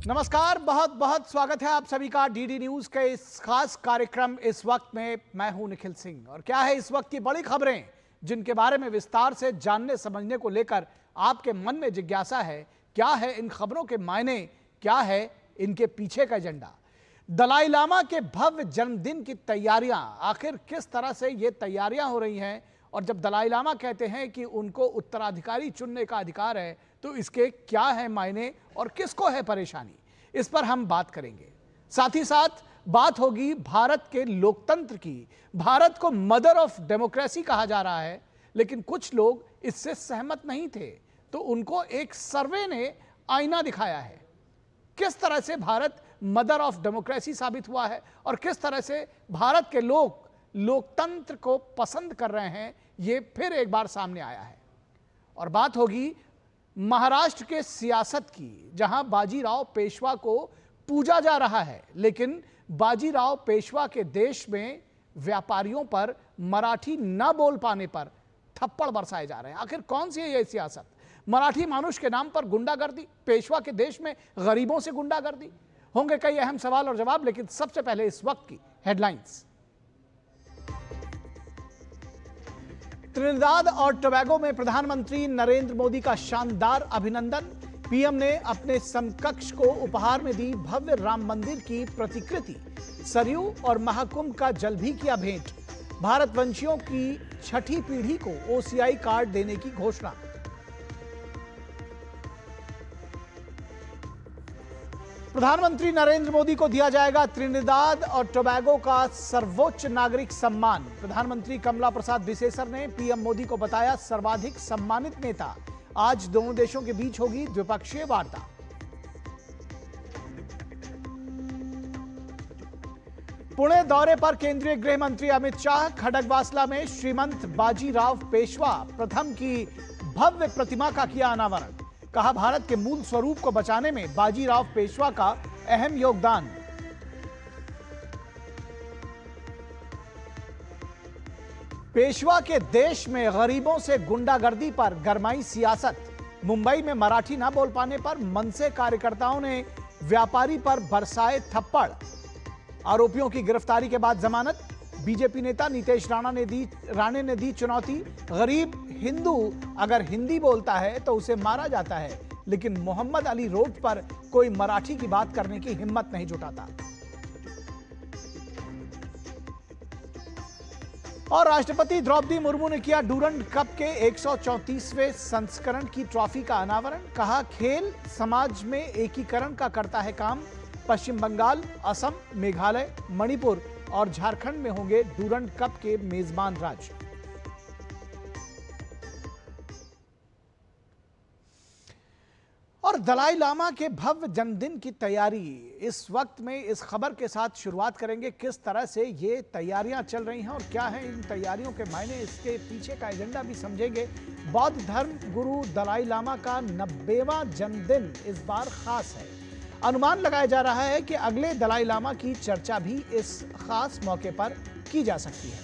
नमस्कार, बहुत बहुत स्वागत है आप सभी का डीडी न्यूज के इस खास कार्यक्रम इस वक्त में। मैं हूं निखिल सिंह और क्या है इस वक्त की बड़ी खबरें जिनके बारे में विस्तार से जानने समझने को लेकर आपके मन में जिज्ञासा है। क्या है इन खबरों के मायने, क्या है इनके पीछे का एजेंडा। दलाई लामा के भव्य जन्मदिन की तैयारियां, आखिर किस तरह से ये तैयारियां हो रही हैं, और जब दलाई लामा कहते हैं कि उनको उत्तराधिकारी चुनने का अधिकार है तो इसके क्या है मायने और किसको है परेशानी, इस पर हम बात करेंगे। साथ ही साथ बात होगी भारत के लोकतंत्र की। भारत को मदर ऑफ डेमोक्रेसी कहा जा रहा है, लेकिन कुछ लोग इससे सहमत नहीं थे, तो उनको एक सर्वे ने आईना दिखाया है। किस तरह से भारत मदर ऑफ डेमोक्रेसी साबित हुआ है और किस तरह से भारत के लोग लोकतंत्र को पसंद कर रहे हैं, यह फिर एक बार सामने आया है। और बात होगी महाराष्ट्र के सियासत की, जहां बाजीराव पेशवा को पूजा जा रहा है, लेकिन बाजीराव पेशवा के देश में व्यापारियों पर मराठी न बोल पाने पर थप्पड़ बरसाए जा रहे हैं। आखिर कौन सी है यह सियासत? मराठी मानुष के नाम पर गुंडागर्दी, पेशवा के देश में गरीबों से गुंडागर्दी। होंगे कई अहम सवाल और जवाब, लेकिन सबसे पहले इस वक्त की हेडलाइंस। त्रिनिदाद और टोबैगो में प्रधानमंत्री नरेंद्र मोदी का शानदार अभिनंदन। पीएम ने अपने समकक्ष को उपहार में दी भव्य राम मंदिर की प्रतिकृति। सरयू और महाकुंभ का जल भी किया भेंट। भारतवंशियों की छठी पीढ़ी को ओसीआई कार्ड देने की घोषणा। प्रधानमंत्री नरेंद्र मोदी को दिया जाएगा त्रिनिदाद और टोबैगो का सर्वोच्च नागरिक सम्मान। प्रधानमंत्री कमला प्रसाद बिसेसर ने पीएम मोदी को बताया सर्वाधिक सम्मानित नेता। आज दोनों देशों के बीच होगी द्विपक्षीय वार्ता। पुणे दौरे पर केंद्रीय गृह मंत्री अमित शाह। खड़गवासला में श्रीमंत बाजीराव पेशवा प्रथम की भव्य प्रतिमा का किया अनावरण। कहा भारत के मूल स्वरूप को बचाने में बाजीराव पेशवा का अहम योगदान। पेशवा के देश में गरीबों से गुंडागर्दी पर गरमाई सियासत। मुंबई में मराठी न बोल पाने पर मनसे कार्यकर्ताओं ने व्यापारी पर बरसाए थप्पड़। आरोपियों की गिरफ्तारी के बाद जमानत। बीजेपी नेता नीतेश राणे ने दी चुनौती। गरीब हिंदू अगर हिंदी बोलता है तो उसे मारा जाता है, लेकिन मोहम्मद अली रोड पर कोई मराठी की बात करने की हिम्मत नहीं जुटाता। और राष्ट्रपति द्रौपदी मुर्मू ने किया डूरंड कप के 134वें संस्करण की ट्रॉफी का अनावरण। कहा खेल समाज में एकीकरण का करता है काम। पश्चिम बंगाल, असम, मेघालय, मणिपुर और झारखंड में होंगे डूरंड कप के मेजबान राज्य। और दलाई लामा के भव्य जन्मदिन की तैयारी इस वक्त में इस खबर के साथ शुरुआत करेंगे। किस तरह से ये तैयारियां चल रही हैं और क्या है इन तैयारियों के मायने, इसके पीछे का एजेंडा भी समझेंगे। बौद्ध धर्म गुरु दलाई लामा का 90वां जन्मदिन इस बार खास है। अनुमान लगाया जा रहा है कि अगले दलाई लामा की चर्चा भी इस खास मौके पर की जा सकती है।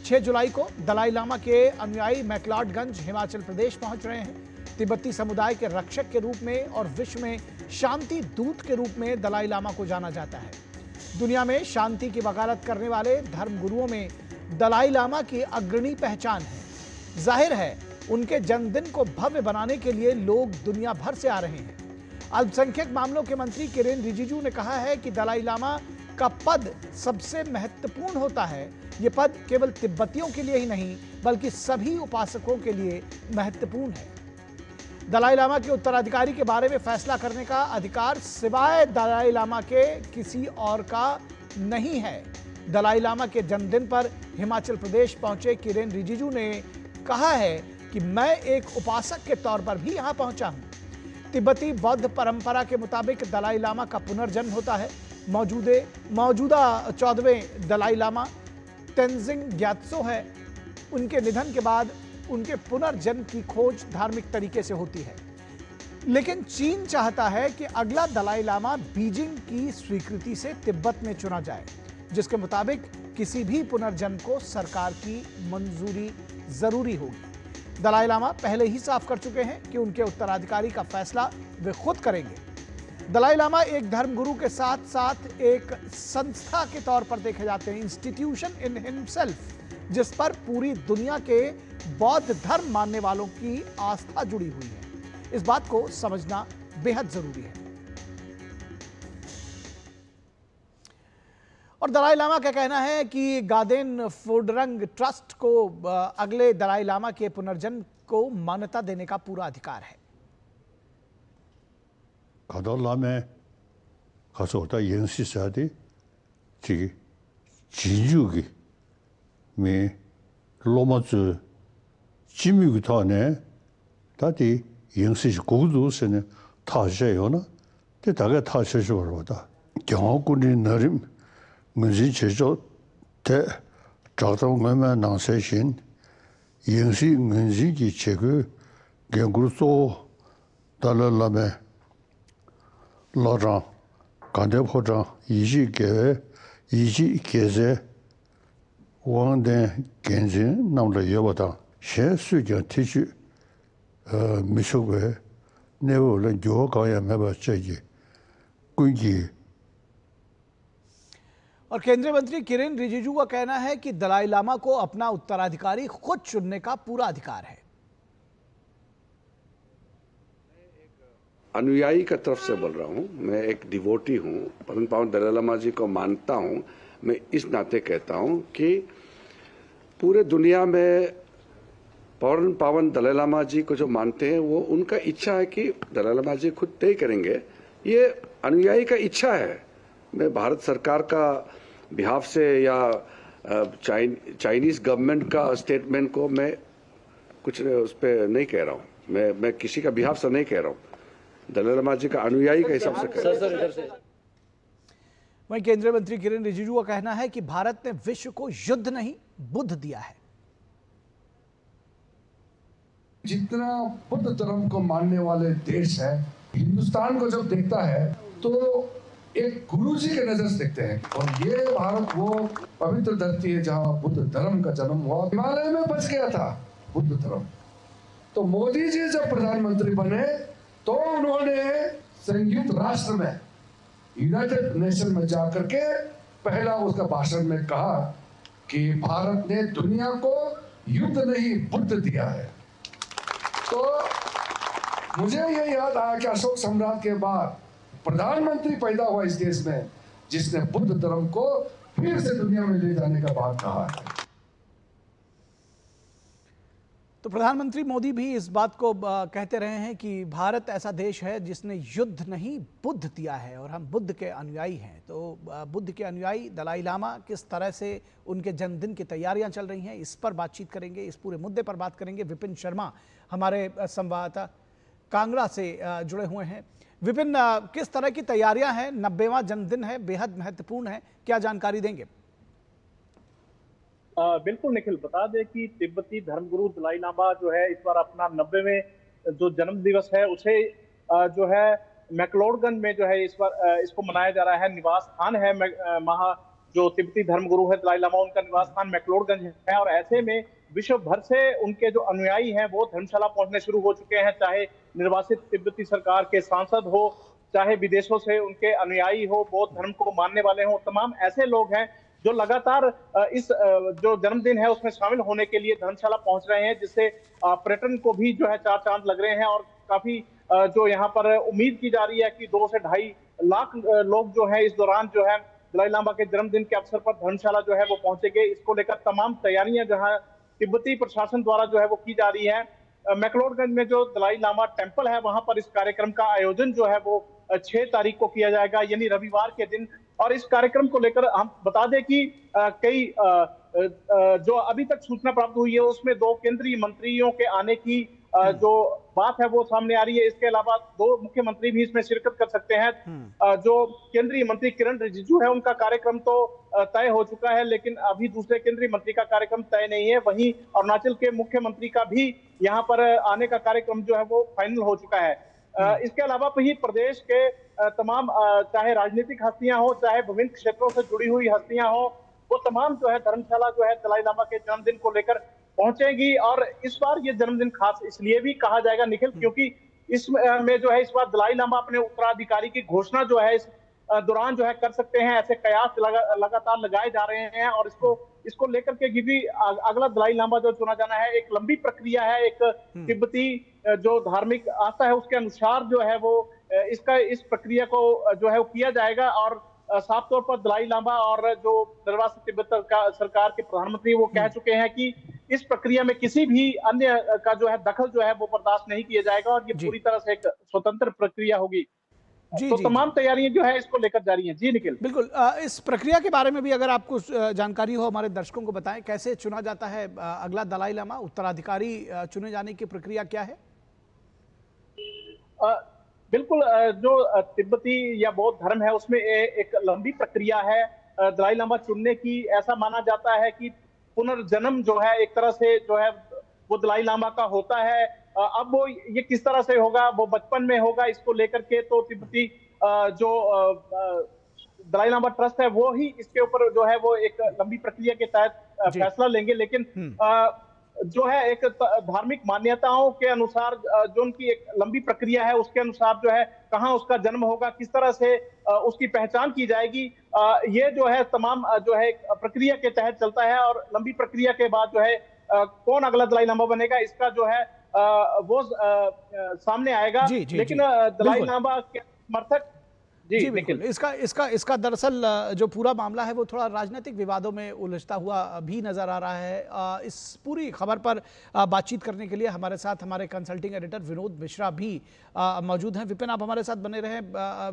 6 जुलाई को दलाई लामा के अनुयायी मैक्लॉडगंज हिमाचल प्रदेश पहुंच रहे हैं। तिब्बती समुदाय के रक्षक के रूप में और विश्व में शांति दूत के रूप में दलाई लामा को जाना जाता है। दुनिया में शांति की वकालत करने वाले धर्मगुरुओं में दलाई लामा की अग्रणी पहचान है। जाहिर है उनके जन्मदिन को भव्य बनाने के लिए लोग दुनिया भर से आ रहे हैं। अल्पसंख्यक मामलों के मंत्री किरेन रिजिजू ने कहा है कि दलाई लामा का पद सबसे महत्वपूर्ण होता है। यह पद केवल तिब्बतियों के लिए ही नहीं बल्कि सभी उपासकों के लिए महत्वपूर्ण है। दलाई लामा के उत्तराधिकारी के बारे में फैसला करने का अधिकार सिवाय दलाई लामा के किसी और का नहीं है। दलाई लामा के जन्मदिन पर हिमाचल प्रदेश पहुंचे किरेन रिजिजू ने कहा है कि मैं एक उपासक के तौर पर भी यहां पहुंचा हूं। तिब्बती बौद्ध परंपरा के मुताबिक दलाई लामा का पुनर्जन्म होता है। मौजूदा 14वें दलाई लामा तेंजिंग ग्यात्सो है। उनके निधन के बाद उनके पुनर्जन्म की खोज धार्मिक तरीके से होती है, लेकिन चीन चाहता है कि अगला दलाई लामा बीजिंग की स्वीकृति से तिब्बत में चुना जाए, जिसके मुताबिक किसी भी पुनर्जन्म को सरकार की मंजूरी जरूरी होगी। दलाई लामा पहले ही साफ कर चुके हैं कि उनके उत्तराधिकारी का फैसला वे खुद करेंगे। दलाई लामा एक धर्मगुरु के साथ साथ एक संस्था के तौर पर देखे जाते हैं, इंस्टीट्यूशन इन हिमसेल्फ, जिस पर पूरी दुनिया के बौद्ध धर्म मानने वालों की आस्था जुड़ी हुई है। इस बात को समझना बेहद जरूरी है। और दलाई लामा का कहना है कि गादेन फोडरंग ट्रस्ट को अगले दलाई लामा के पुनर्जन्म को मान्यता देने का पूरा अधिकार है। 가달라메 가서 어디다 연시사디 지 진주기 미 로마즈 지미기타네 다디 연시시 고도스네 타셔요나 때 다가 타셔셔로다 경호군이 나름 문지 제조 대 자동매만 나세신 연시 문지기 제그 경구소 달라라메 라장 간대포장 이지계 이지계제 왕대 gen진 남의 여보다 शेषुजन 티주 미소게 내월은 교가야 매버지 कुंजी। और केंद्रीय मंत्री किरेन रिजिजू का कहना है कि दलाई लामा को अपना उत्तराधिकारी खुद चुनने का पूरा अधिकार है। अनुयायी का तरफ से बोल रहा हूं, मैं एक डिवोटी हूं, परम पावन दलाई लामा जी को मानता हूं। मैं इस नाते कहता हूं कि पूरे दुनिया में परम पावन दलाई लामा जी को जो मानते हैं वो उनका इच्छा है कि दलाई लामा जी खुद तय करेंगे, ये अनुयायी का इच्छा है। मैं भारत सरकार का बिहाफ से या चाइनीज गवर्नमेंट का स्टेटमेंट को मैं कुछ उस पर नहीं कह रहा हूं, मैं किसी का बिहाफ से नहीं कह रहा हूं, दलाई लामा जी का अनुयायी के हिसाब से कह रहा हूं। वहीं केंद्रीय मंत्री किरेन रिजिजू का कहना है कि भारत ने विश्व को युद्ध नहीं बुद्ध दिया है। जितना बुद्ध धर्म को मानने वाले देश है, हिंदुस्तान को जब देखता है तो एक गुरुजी के नजर से देखते हैं। और ये भारत वो पवित्र धरती है जहां बुद्ध धर्म का जन्म हुआ। हिमालय में बच गया था बुद्ध धर्म। तो मोदी जी जब प्रधानमंत्री बने तो उन्होंने संयुक्त राष्ट्र में, यूनाइटेड नेशन में जाकर के पहला उसका भाषण में कहा कि भारत ने दुनिया को युद्ध नहीं बुद्ध दिया है। तो मुझे ये याद आया कि अशोक सम्राट के बाद प्रधानमंत्री पैदा हुआ इस देश में जिसने बुद्ध धर्म को फिर से दुनिया में ले जाने का बात कहा है। तो प्रधानमंत्री मोदी भी इस बात को कहते रहे हैं कि भारत ऐसा देश है जिसने युद्ध नहीं बुद्ध दिया है और हम बुद्ध के अनुयायी हैं। तो बुद्ध के अनुयायी दलाई लामा किस तरह से उनके जन्मदिन की तैयारियां चल रही हैं, इस पर बातचीत करेंगे, इस पूरे मुद्दे पर बात करेंगे। विपिन शर्मा हमारे संवाददाता कांगड़ा से जुड़े हुए हैं। विपिन, किस तरह की तैयारियां हैं? 90वां जन्मदिन है, बेहद महत्वपूर्ण है, क्या जानकारी देंगे? बिल्कुल निखिल, बता दें कि तिब्बती धर्मगुरु दलाई लामा जो है इस बार अपना 90वें जो जन्म दिवस है उसे जो है मैक्लोडगंज में जो है इस बार इसको मनाया जा रहा है। निवास स्थान है जो तिब्बती धर्मगुरु है दलाई लामा, उनका निवास स्थान मैक्लोडगंज है। और ऐसे में विश्व भर से उनके जो अनुयायी हैं वो धर्मशाला पहुंचने शुरू हो चुके हैं, चाहे निर्वासित तिब्बती सरकार के सांसद हो, चाहे विदेशों से उनके अनुयायी हो, बौद्ध धर्म को मानने वाले हो, तमाम ऐसे लोग हैं जो लगातार इस जो जन्मदिन है उसमें शामिल होने के लिए धर्मशाला पहुंच रहे हैं, जिससे पर्यटन को भी जो है 4 चांद लग रहे हैं। और काफी जो यहाँ पर उम्मीद की जा रही है कि 2 से 2.5 लाख लोग जो है इस दौरान जो है दलाई लामा के जन्मदिन के अवसर पर धर्मशाला जो है वो पहुंचेंगे। इसको लेकर तमाम तैयारियां जहाँ तिब्बती प्रशासन द्वारा जो है वो की जा रही है। मैक्लोडगंज में जो दलाई लामा टेम्पल है वहां पर इस कार्यक्रम का आयोजन जो है वो 6 तारीख को किया जाएगा, यानी रविवार के दिन। और इस कार्यक्रम को लेकर हम बता दें कि कई जो अभी तक सूचना प्राप्त हुई है उसमें 2 केंद्रीय मंत्रियों के आने की जो बात है वो सामने आ रही है। इसके अलावा 2 मुख्यमंत्री भी इसमें शिरकत कर सकते हैं। जो केंद्रीय मंत्री किरेन रिजिजू है उनका कार्यक्रम तो तय हो चुका है, लेकिन अभी दूसरे केंद्रीय मंत्री का कार्यक्रम तय नहीं है। वहीं अरुणाचल के मुख्यमंत्री का भी यहाँ पर आने का कार्यक्रम जो है वो फाइनल हो चुका है। इसके अलावा भी प्रदेश के तमाम चाहे राजनीतिक हस्तियां हो, चाहे विभिन्न क्षेत्रों से जुड़ी हुई हस्तियां हो, वो तमाम जो है धर्मशाला जो है दलाई लामा के जन्मदिन को लेकर पहुंचेगी। और इस बार ये जन्मदिन खास इसलिए भी कहा जाएगा निखिल, क्योंकि में जो है इस बार दलाई लामा अपने उत्तराधिकारी की घोषणा जो है इस दौरान जो है कर सकते हैं। ऐसे कयास लगातार लगाए जा रहे हैं और इसको लेकर के, क्योंकि अगला दलाई लामा जो चुना जाना है एक लंबी प्रक्रिया है। एक तिब्बती जो धार्मिक आस्था है उसके अनुसार जो है वो इस प्रक्रिया को जो है वो किया जाएगा। और साफ तौर पर दलाई लामा और जो निर्वासित तिब्बत सरकार के प्रधानमंत्री वो कह चुके हैं कि इस प्रक्रिया में किसी भी अन्य का जो है दखल जो है वो बर्दाश्त नहीं किया जाएगा और ये पूरी तरह से एक स्वतंत्र प्रक्रिया होगी। तो तमाम तैयारियां जो है इसको लेकर जारी हैं। जी निखिल। बिल्कुल, इस प्रक्रिया के बारे में भी अगर आपको जानकारी हो हमारे दर्शकों को बताएं, कैसे चुना जाता है अगला दलाई लामा, उत्तराधिकारी चुने जाने की प्रक्रिया क्या है? बिल्कुल, जो तिब्बती या बौद्ध धर्म है उसमें एक लंबी प्रक्रिया है दलाई लामा चुनने की। ऐसा माना जाता है कि पुनर्जन्म जो है एक तरह से जो है वो दलाई लामा का होता है। अब वो ये किस तरह से होगा, वो बचपन में होगा, इसको लेकर के तो तिब्बती जो दलाई लामा ट्रस्ट है वो ही इसके ऊपर जो है वो एक लंबी प्रक्रिया के तहत फैसला लेंगे। लेकिन जो है एक धार्मिक मान्यताओं के अनुसार जो उनकी एक लंबी प्रक्रिया है उसके अनुसार जो है कहाँ उसका जन्म होगा, किस तरह से उसकी पहचान की जाएगी, ये जो है तमाम जो है प्रक्रिया के तहत चलता है। और लंबी प्रक्रिया के बाद जो है कौन अगला दलाई लामा बनेगा इसका जो है वो सामने आएगा। लेकिन दलाई लामा के समर्थक जी बिल्कुल, इसका दरअसल जो पूरा मामला है वो थोड़ा राजनीतिक विवादों में उलझता हुआ भी नजर आ रहा है। इस पूरी खबर पर बातचीत करने के लिए हमारे साथ हमारे कंसल्टिंग एडिटर विनोद मिश्रा भी मौजूद हैं। विपिन, आप हमारे साथ बने रहें।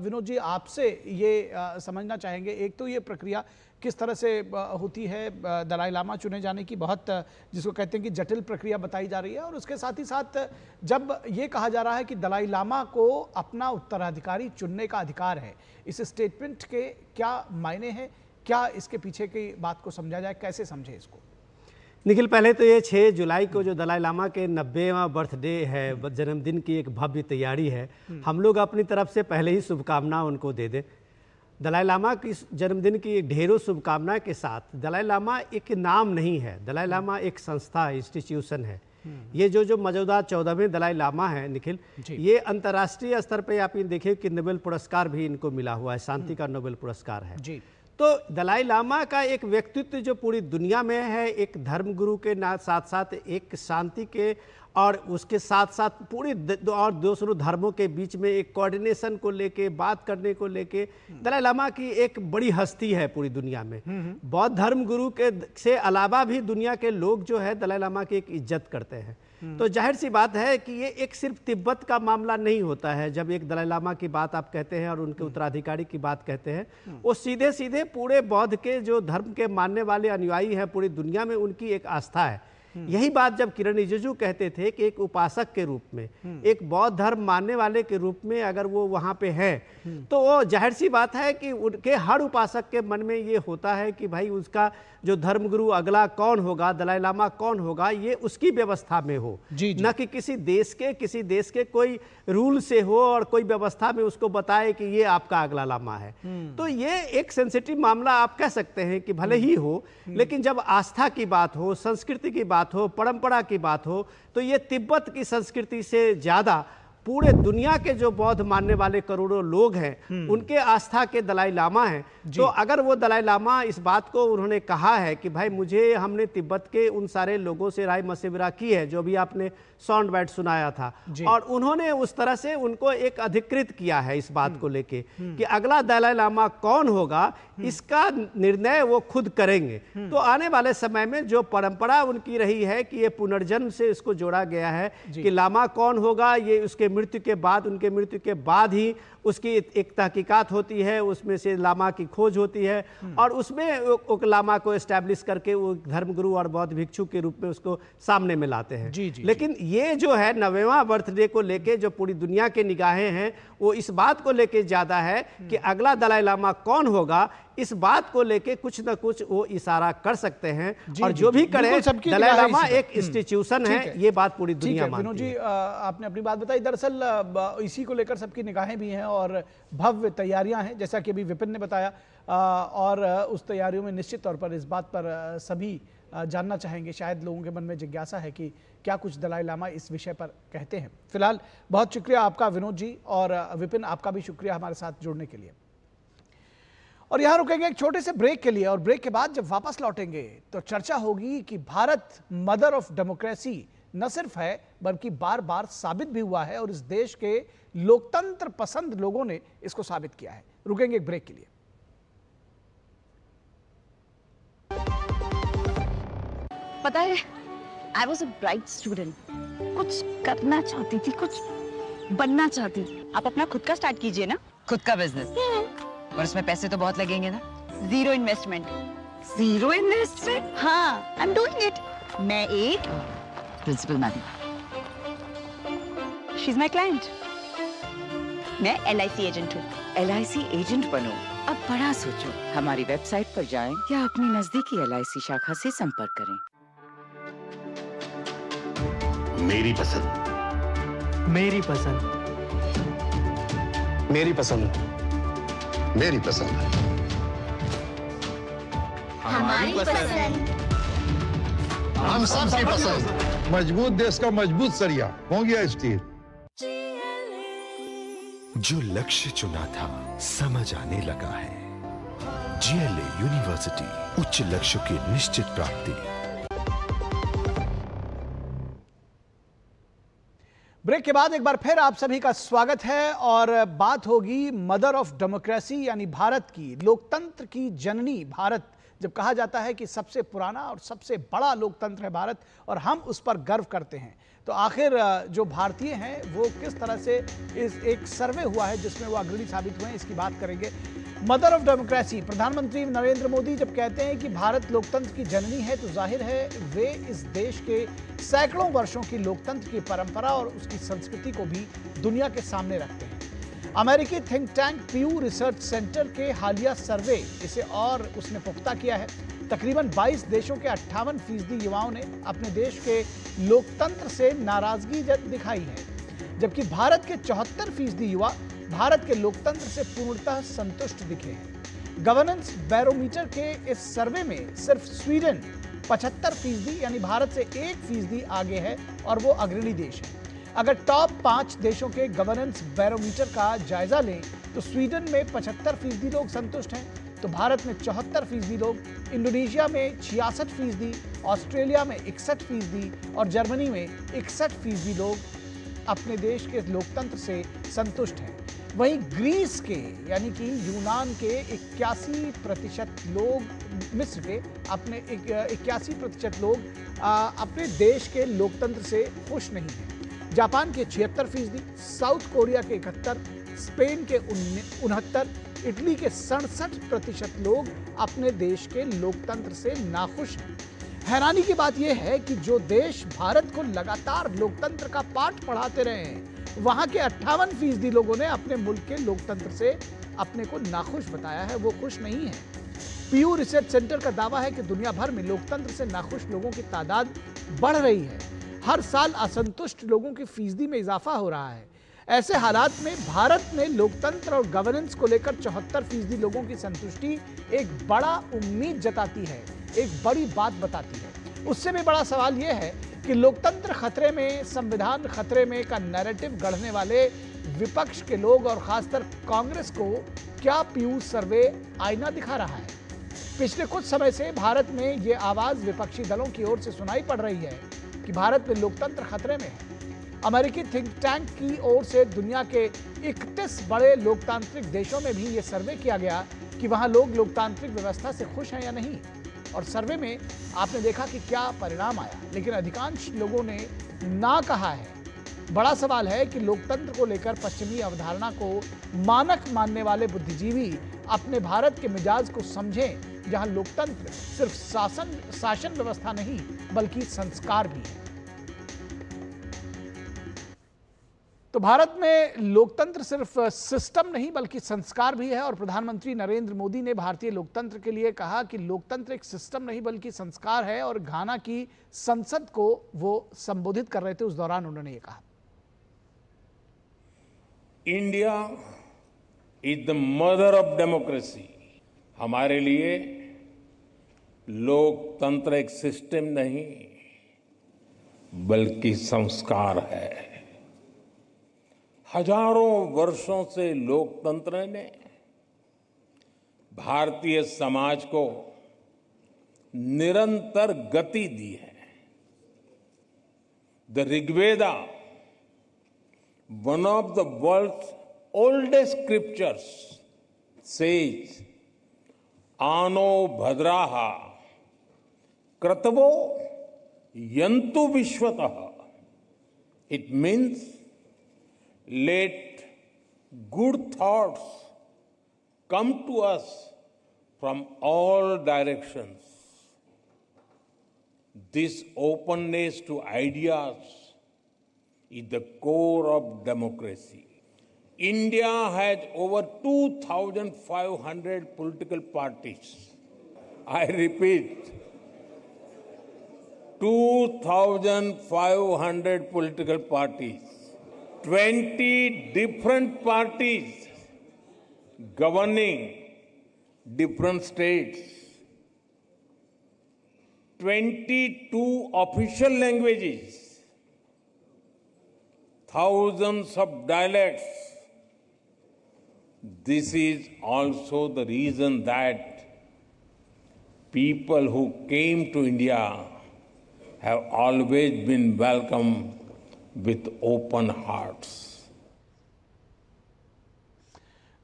विनोद जी, आपसे ये समझना चाहेंगे, एक तो ये प्रक्रिया किस तरह से होती है दलाई लामा चुने जाने की, बहुत जिसको कहते हैं कि जटिल प्रक्रिया बताई जा रही है, और उसके साथ ही साथ जब ये कहा जा रहा है कि दलाई लामा को अपना उत्तराधिकारी चुनने का अधिकार है, इस स्टेटमेंट के क्या मायने हैं, क्या इसके पीछे की बात को समझा जाए, कैसे समझे इसको? निखिल, पहले तो ये 6 जुलाई को जो दलाई लामा के 90वां बर्थडे है, जन्मदिन की एक भव्य तैयारी है। हम लोग अपनी तरफ से पहले ही शुभकामना उनको दे दें। दलाई लामा की जन्मदिन की ढेरों शुभकामना के साथ, दलाई लामा एक नाम नहीं है, दलाई लामा एक संस्था, इंस्टीट्यूशन है। ये जो मौजूदा 14वें दलाई लामा है निखिल, ये अंतर्राष्ट्रीय स्तर पे आप ये देखिए कि नोबेल पुरस्कार भी इनको मिला हुआ है, शांति का नोबेल पुरस्कार है जी। तो दलाई लामा का एक व्यक्तित्व जो पूरी दुनिया में है, एक धर्मगुरु के साथ साथ एक शांति के, और उसके साथ साथ पूरी और दूसरों धर्मों के बीच में एक कोऑर्डिनेशन को लेके, बात करने को लेके दलाई लामा की एक बड़ी हस्ती है पूरी दुनिया में। बौद्ध धर्म गुरु के से अलावा भी दुनिया के लोग जो है दलाई लामा की एक इज्जत करते हैं। तो जाहिर सी बात है कि ये एक सिर्फ तिब्बत का मामला नहीं होता है। जब एक दलाई लामा की बात आप कहते हैं और उनके उत्तराधिकारी की बात कहते हैं, वो सीधे सीधे पूरे बौद्ध के जो धर्म के मानने वाले अनुयायी हैं पूरी दुनिया में, उनकी एक आस्था है। यही बात जब किरण रिजिजू कहते थे कि एक उपासक के रूप में, एक बौद्ध धर्म मानने वाले के रूप में अगर वो वहाँ पे है, तो वो जाहिर सी बात है कि उनके हर उपासक के मन में ये होता है कि भाई उसका जो धर्मगुरु अगला कौन होगा, दलाई लामा कौन होगा, ये उसकी व्यवस्था में हो, न कि किसी देश के कोई रूल से हो और कोई व्यवस्था में उसको बताए कि ये आपका अगला लामा है। तो ये एक सेंसिटिव मामला आप कह सकते हैं कि भले ही हो, लेकिन जब आस्था की बात हो, संस्कृति की बात हो, परंपरा की बात हो, तो ये तिब्बत की संस्कृति से ज्यादा पूरे दुनिया के जो बौद्ध मानने वाले करोड़ों लोग हैं, उनके आस्था के दलाई लामा हैं। तो अगर वो दलाई लामा इस बात को उन्होंने कहा है कि भाई हमने तिब्बत के उन सारे लोगों से राय मशविरा की है, जो भी आपने साउंड बाइट सुनाया था, और उन्होंने उस तरह से उनको एक अधिकृत किया है इस बात को लेके कि अगला दलाई लामा कौन होगा, इसका निर्णय वो खुद करेंगे। तो आने वाले समय में जो परंपरा उनकी रही है कि ये पुनर्जन्म से इसको जोड़ा गया है कि लामा कौन होगा, ये उसके मृत्यु के बाद, उनके मृत्यु के बाद ही उसकी एक तहकीकात होती है, उसमें से लामा की खोज होती है, और उसमें लामा को एस्टैब्लिश करके वो धर्मगुरु और बौद्ध भिक्षु के रूप में उसको सामने में लाते हैं। लेकिन ये जो है 90वां बर्थडे को लेके जो पूरी दुनिया के निगाहें हैं, वो इस बात को लेके ज्यादा है कि अगला दलाई लामा कौन होगा, इस बात को लेके कुछ न कुछ वो इशारा कर सकते हैं। और जो भी करे, दलाई लामा एक इंस्टीट्यूशन है, ये बात पूरी दुनिया मानती है। विनोद जी, आपने अपनी बात बताई, दरअसल इसी को लेकर सबकी निगाहें भी हैं और भव्य तैयारियां हैं, जैसा कि अभी विपिन ने बताया, और उस तैयारियों में निश्चित तौर पर इस बात पर सभी जानना चाहेंगे। शायद लोगों के मन में जिज्ञासा है कि क्या कुछ दलाई लामा इस विषय पर कहते हैं। फिलहाल बहुत शुक्रिया आपका विनोद जी, और विपिन आपका भी शुक्रिया हमारे साथ जुड़ने के लिए। और यहाँ रुकेंगे एक छोटे से ब्रेक के लिए, और ब्रेक के बाद जब वापस लौटेंगे तो चर्चा होगी कि भारत मदर ऑफ डेमोक्रेसी न सिर्फ है बल्कि बार बार साबित भी हुआ है, और इस देश के लोकतंत्र पसंद लोगों ने इसको साबित किया है। रुकेंगे एक ब्रेक के लिए। पता है, I was a bright student. कुछ करना चाहती थी, कुछ बनना चाहती थी। आप अपना खुद का स्टार्ट कीजिए ना। खुद का बिजनेस, पर उसमें पैसे तो बहुत लगेंगे ना। Zero investment. Zero investment? हाँ, आई एम डूइंग इट। मैं एक principal madam, she is my client. मैं LIC एजेंट हूँ। LIC एजेंट बनो। अब बड़ा सोचो। हमारी वेबसाइट पर जाएं या अपनी नजदीकी LIC शाखा से संपर्क करें। मेरी पसंद, मेरी पसंद, मेरी पसंद, मेरी पसंद, हमारी पसंद, हम सबकी पसंद। मजबूत देश का मजबूत सरिया हो गया स्टील। जो लक्ष्य चुना था समझ आने लगा है। GLA यूनिवर्सिटी, उच्च लक्ष्य की निश्चित प्राप्ति। ब्रेक के बाद एक बार फिर आप सभी का स्वागत है, और बात होगी मदर ऑफ डेमोक्रेसी यानी भारत की, लोकतंत्र की जननी भारत। जब कहा जाता है कि सबसे पुराना और सबसे बड़ा लोकतंत्र है भारत और हम उस पर गर्व करते हैं, तो आखिर जो भारतीय हैं वो किस तरह से इस एक सर्वे हुआ है जिसमें वो अग्रणी साबित हुए हैं, इसकी बात करेंगे। मदर ऑफ डेमोक्रेसी, प्रधानमंत्री नरेंद्र मोदी जब कहते हैं कि भारत लोकतंत्र की जननी है, तो जाहिर है वे इस देश के सैकड़ों वर्षों की लोकतंत्र की परंपरा और उसकी संस्कृति को भी दुनिया के सामने रखते हैं। अमेरिकी थिंक टैंक प्यू रिसर्च सेंटर के हालिया सर्वे इसे और उसने पुख्ता किया है। तकरीबन 22 देशों के 58% युवाओं ने अपने देश के लोकतंत्र से नाराजगी दिखाई है, जबकि भारत के 74% युवा भारत के लोकतंत्र से पूर्णतः संतुष्ट दिखे हैं। गवर्नेंस बैरोमीटर के इस सर्वे में सिर्फ स्वीडन 75% यानी भारत से 1% आगे है, और वो अग्रणी देश है। अगर टॉप 5 देशों के गवर्नेंस बैरोमीटर का जायजा लें तो स्वीडन में 75% लोग संतुष्ट हैं, तो भारत में 74% लोग, इंडोनेशिया में 66%, ऑस्ट्रेलिया में 61% और जर्मनी में 61% लोग अपने देश के लोकतंत्र से संतुष्ट हैं। वहीं ग्रीस के यानी कि यूनान के 81% लोग, मिस्र के अपने 81% लोग अपने देश के लोकतंत्र से खुश नहीं हैं। जापान के 76%, साउथ कोरिया के 71%, स्पेन के 69%, इटली के 67% लोग अपने देश के लोकतंत्र से नाखुश हैं। हैरानी की बात यह है कि जो देश भारत को लगातार लोकतंत्र का पाठ पढ़ाते रहे हैं, वहां के 58% लोगों ने अपने मुल्क के लोकतंत्र से अपने को नाखुश बताया है, वो खुश नहीं है। पीयू रिसर्च सेंटर का दावा है कि दुनिया भर में लोकतंत्र से नाखुश लोगों की तादाद बढ़ रही है। हर साल असंतुष्ट लोगों की फीसदी में इजाफा हो रहा है। ऐसे हालात में भारत में लोकतंत्र और गवर्नेंस को लेकर 74% लोगों की संतुष्टि एक बड़ा उम्मीद जताती है, एक बड़ी बात बताती है। उससे भी बड़ा सवाल यह है कि लोकतंत्र खतरे में, संविधान खतरे में का नैरेटिव गढ़ने वाले विपक्ष के लोग और खासकर कांग्रेस को क्या पीयू सर्वे आईना दिखा रहा है। पिछले कुछ समय से भारत में ये आवाज विपक्षी दलों की ओर से सुनाई पड़ रही है कि भारत में लोकतंत्र खतरे में है। अमेरिकी थिंक टैंक की ओर से दुनिया के 31 बड़े लोकतांत्रिक देशों में भी ये सर्वे किया गया कि वहां लोग लोकतांत्रिक व्यवस्था से खुश हैं या नहीं, और सर्वे में आपने देखा कि क्या परिणाम आया, लेकिन अधिकांश लोगों ने ना कहा है। बड़ा सवाल है कि लोकतंत्र को लेकर पश्चिमी अवधारणा को मानक मानने वाले बुद्धिजीवी अपने भारत के मिजाज को समझें, जहां लोकतंत्र सिर्फ शासन व्यवस्था नहीं बल्कि संस्कार भी है। तो भारत में लोकतंत्र सिर्फ सिस्टम नहीं बल्कि संस्कार भी है, और प्रधानमंत्री नरेंद्र मोदी ने भारतीय लोकतंत्र के लिए कहा कि लोकतंत्र एक सिस्टम नहीं बल्कि संस्कार है, और घाना की संसद को वो संबोधित कर रहे थे, उस दौरान उन्होंने ये कहा। India is the mother of democracy. हमारे लिए लोकतंत्र एक सिस्टम नहीं बल्कि संस्कार है। हजारों वर्षों से लोकतंत्र ने भारतीय समाज को निरंतर गति दी है। The Rigveda, one of the world's oldest scriptures, says, "Ano bhadraha kratavo yantu vishwatah." It means let good thoughts come to us from all directions. This openness to ideas is the core of democracy. India has over 2,500 political parties. I repeat, 2,500 political parties. 20 different parties governing different states. 22 official languages. Thousands of dialects. This is also the reason that people who came to India have always been welcomed with open hearts.